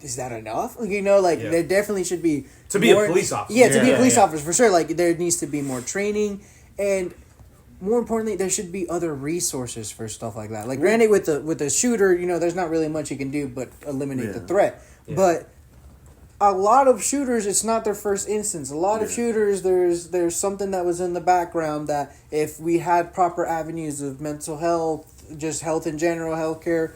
Is that enough? There definitely should be to be a police officer. Yeah, to be a police officer for sure. There needs to be more training, and more importantly, there should be other resources for stuff like that. Like, granted, with the shooter, there's not really much you can do but eliminate the threat. Yeah. But a lot of shooters, it's not their first instance. A lot of shooters, there's something that was in the background that if we had proper avenues of mental health, just health in general, healthcare,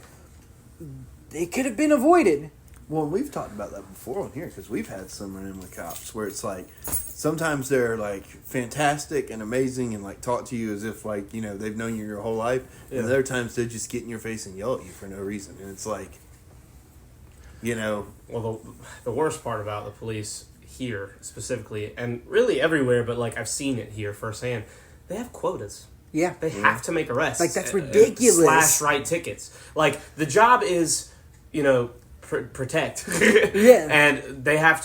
it could have been avoided. Well, we've talked about that before on here because we've had some run-in with cops where it's like sometimes they're like fantastic and amazing and like talk to you as if like they've known you your whole life, and other times they just get in your face and yell at you for no reason, and it's like, Well, the worst part about the police here specifically, and really everywhere, but like I've seen it here firsthand, they have quotas. Yeah, They have to make arrests. Like, that's ridiculous. / write tickets. Like, the job is, protect. Yeah. And they have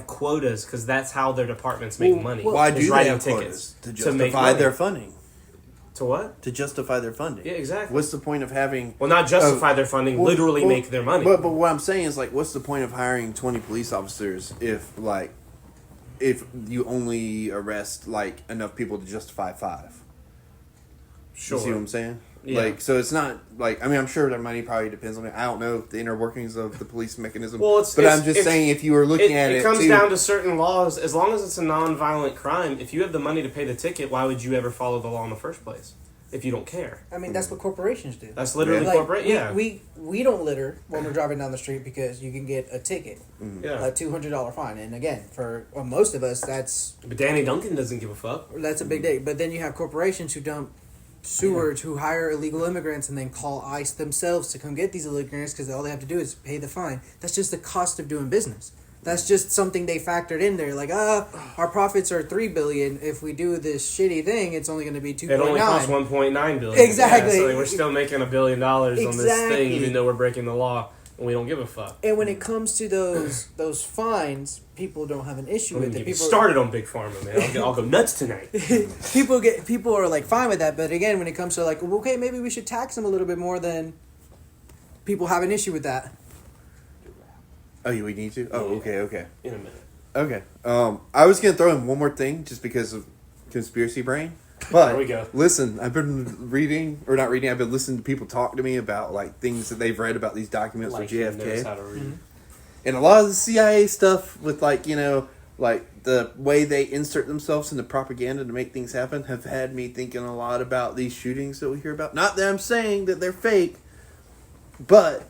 quotas because that's how their departments make money. Why do is they writing have tickets quotas? To make justify money. their funding. To what? To justify their funding. Yeah, exactly. What's the point of having... Well, not justify their funding, literally make their money. But what I'm saying is, like, what's the point of hiring 20 police officers if you only arrest, like, enough people to justify 5? Sure. You see what I'm saying? Yeah. Like, so it's not, like, I mean, I'm sure their money probably depends on it. I don't know the inner workings of the police mechanism. Well, I'm just saying if you were looking at it... It comes down to certain laws. As long as it's a non-violent crime, if you have the money to pay the ticket, why would you ever follow the law in the first place? If you don't care. I mean, that's what corporations do. That's literally Like, corporate, yeah. We don't litter when we're driving down the street because you can get a ticket, Yeah. a $200 fine, and again, for most of us, that's But Danny Duncan doesn't give a fuck. a big day. But then you have corporations who dump sewage, who hire illegal immigrants and then call ICE themselves to come get these illegal immigrants because all they have to do is pay the fine. That's just the cost of doing business. That's just something they factored in there. Like, our profits are $3 billion. If we do this shitty thing, it's only going to be 2.9. It only costs $1.9 billion. Exactly. Yeah, so we're still making $1 billion on this Exactly. thing, even though we're breaking the law and we don't give a fuck. And when it comes to those fines, people don't have an issue Don't with even it. get me People started on Big Pharma, man. I'll go nuts tonight. people are like fine with that, but again, when it comes to like, okay, maybe we should tax them a little bit more, then people have an issue with that. Oh, we need to? Oh, okay. In a minute. Okay. I was going to throw in one more thing just because of conspiracy brain. But There we go. listen, I've been I've been listening to people talk to me about like things that they've read about these documents Like with he knows JFK. how to read. And a lot of the CIA stuff with like, like the way they insert themselves into propaganda to make things happen have had me thinking a lot about these shootings that we hear about. Not that I'm saying that they're fake, but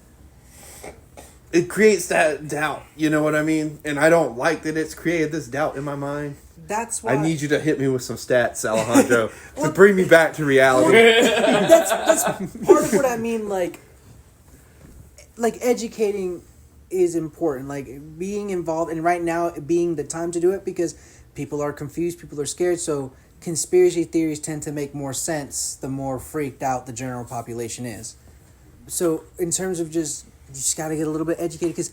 it creates that doubt, you know what I mean? And I don't like that it's created this doubt in my mind. That's why I need you to hit me with some stats, Alejandro, to bring me back to reality. that's part of what I mean. Like educating is important. Like being involved, and right now being the time to do it because people are confused, people are scared. So conspiracy theories tend to make more sense the more freaked out the general population is. So in terms of you just got to get a little bit educated because.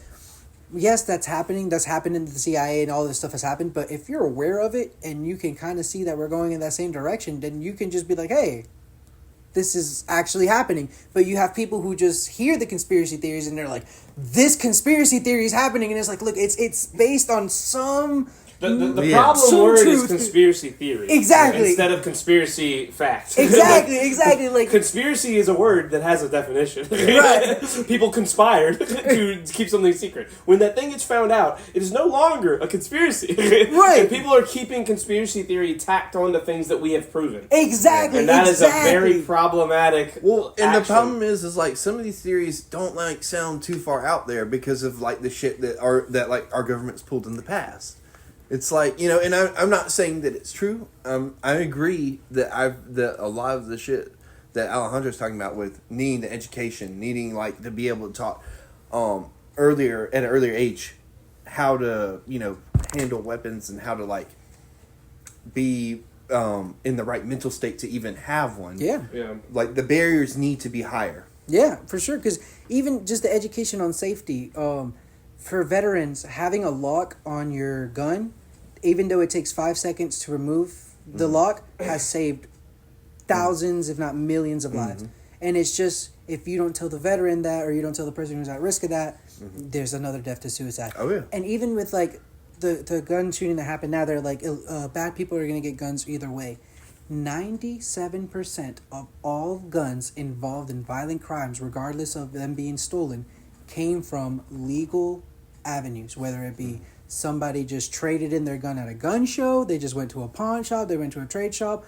Yes, that's happening. That's happened in the CIA and all this stuff has happened. But if you're aware of it and you can kind of see that we're going in that same direction, then you can just be like, hey, this is actually happening. But you have people who just hear the conspiracy theories and they're like, this conspiracy theory is happening. And it's like, look, it's based on some... The Yeah. problem Some word truth. is conspiracy theory. Exactly. Instead of conspiracy fact. Exactly. Like, Conspiracy is a word that has a definition. Right. People conspired to keep something secret. When that thing gets found out, it is no longer a conspiracy. Right. And people are keeping conspiracy theory tacked onto things that we have proven. exactly. And that is a very problematic Well, and the action. problem is like some of these theories don't like sound too far out there because of like the shit that our government's pulled in the past. It's like, and I'm not saying that it's true. I agree that a lot of the shit that Alejandro's talking about with needing the education, needing like to be able to talk earlier at an earlier age how to handle weapons and how to like be in the right mental state to even have one. Yeah. Like the barriers need to be higher. Yeah, for sure. Because even just the education on safety, for veterans, having a lock on your gun, even though it takes 5 seconds to remove the lock, has saved thousands, if not millions of lives. And it's just, if you don't tell the veteran that, or you don't tell the person who's at risk of that, there's another death to suicide. Oh, yeah. And even with, like, the gun shooting that happened now, they're like, bad people are going to get guns either way. 97% of all guns involved in violent crimes, regardless of them being stolen, came from legal avenues, whether it be somebody just traded in their gun at a gun show, they just went to a pawn shop, they went to a trade shop.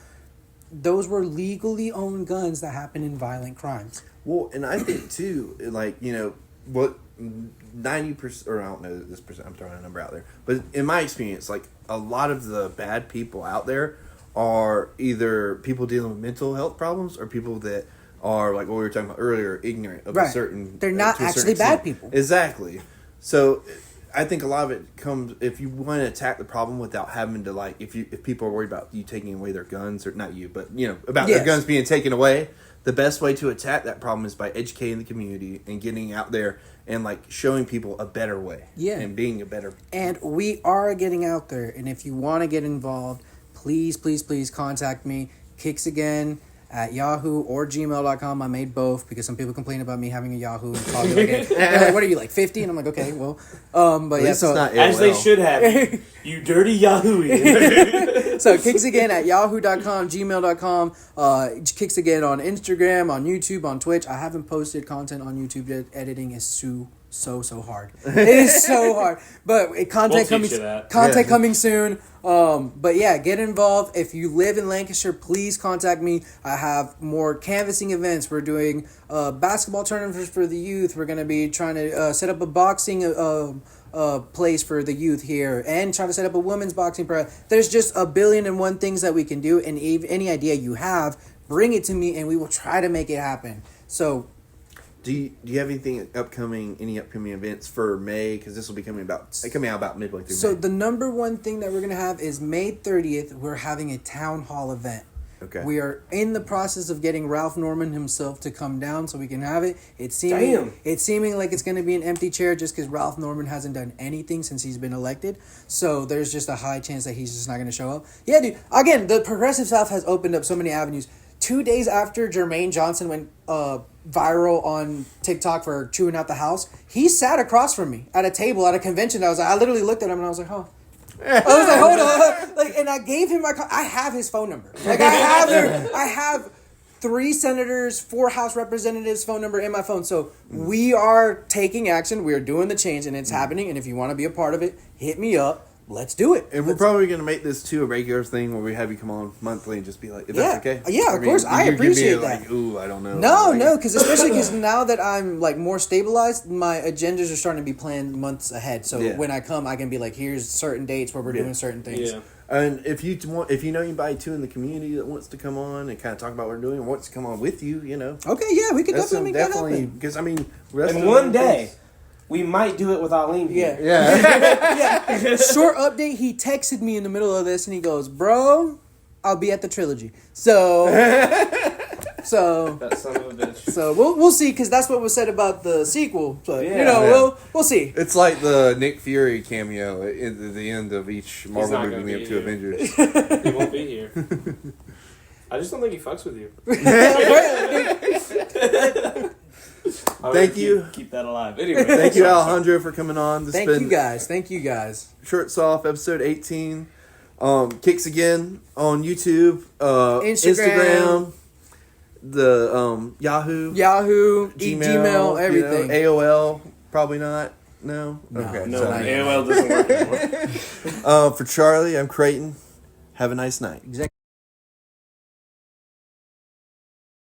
Those were legally owned guns that happened in violent crimes. Well, and I think too, like, you know, what 90%, or I don't know this percent, I'm throwing a number out there, but in my experience, like, a lot of the bad people out there are either people dealing with mental health problems or people that are, like what we were talking about earlier, ignorant of a certain... They're not to a certain actually bad extent. people. Exactly. So I think a lot of it comes, if you want to attack the problem without having to, like, if people are worried about you taking away their guns, or not you, but, you know, about their guns being taken away, the best way to attack that problem is by educating the community and getting out there and, like, showing people a better way. Yeah. And being a better... And we are getting out there. And if you want to get involved, please, please, please contact me. Kiks Again at Yahoo or gmail.com. I made both because some people complain about me having a Yahoo and call me like, they're like, what are you, like 50? And I'm like, okay, well, but yeah, so as they should have, you dirty Yahooian. so Kiks Again at yahoo.com, gmail.com, Kiks Again on Instagram, on YouTube, on Twitch. I haven't posted content on YouTube yet. Editing is so hard. It is so hard. But content coming soon. But yeah, get involved. If you live in Lancaster, please contact me. I have more canvassing events. We're doing basketball tournaments for the youth. We're going to be trying to set up a boxing place for the youth here, and trying to set up a women's boxing pro. There's just a billion and one things that we can do, and any idea you have, bring it to me and we will try to make it happen. So Do you have any upcoming events for May? Because this will be coming out about midway through May. So the number one thing that we're going to have is May 30th. We're having a town hall event. Okay. We are in the process of getting Ralph Norman himself to come down so we can have it. It's seeming like it's going to be an empty chair just because Ralph Norman hasn't done anything since he's been elected. So there's just a high chance that he's just not going to show up. Yeah, dude. Again, the Progressive South has opened up so many avenues. 2 days after Jermaine Johnson went viral on TikTok for chewing out the house, he sat across from me at a table at a convention. I literally looked at him and I was like, huh. I was like, hold on. Like, and I gave him I have his phone number. Like, I have 3 senators, 4 House representatives' phone number in my phone. So we are taking action. We are doing the change, and it's happening. And if you want to be a part of it, hit me up. Let's do it. And we're probably going to make this, too, a regular thing where we have you come on monthly and just be like, if that's okay? Yeah, of course. I appreciate that. Like, ooh, I don't know. No, because especially because now that I'm, like, more stabilized, my agendas are starting to be planned months ahead. So when I come, I can be like, here's certain dates where we're doing certain things. Yeah. And if you know anybody, too, in the community that wants to come on and kind of talk about what we're doing, or wants to come on with you, you know. Okay, yeah, we could definitely make that happen. Because, I mean... And one day... we might do it with Aline here. Yeah. Short update, he texted me in the middle of this and he goes, bro, I'll be at the trilogy. So that son of a bitch. So we'll see, because that's what was said about the sequel. So, we'll see. It's like the Nick Fury cameo at the end of each Marvel movie leading up to Avengers. He won't be here. I just don't think he fucks with you. Thank you. Keep that alive. Anyway, thank you, Alejandro, for coming on. Thank you guys. Shirts Off, episode 18. Kiks Again on YouTube, Instagram, the Yahoo, Gmail, everything. AOL, probably not. No. Okay. No, AOL doesn't work anymore. For Charlie, I'm Creighton. Have a nice night.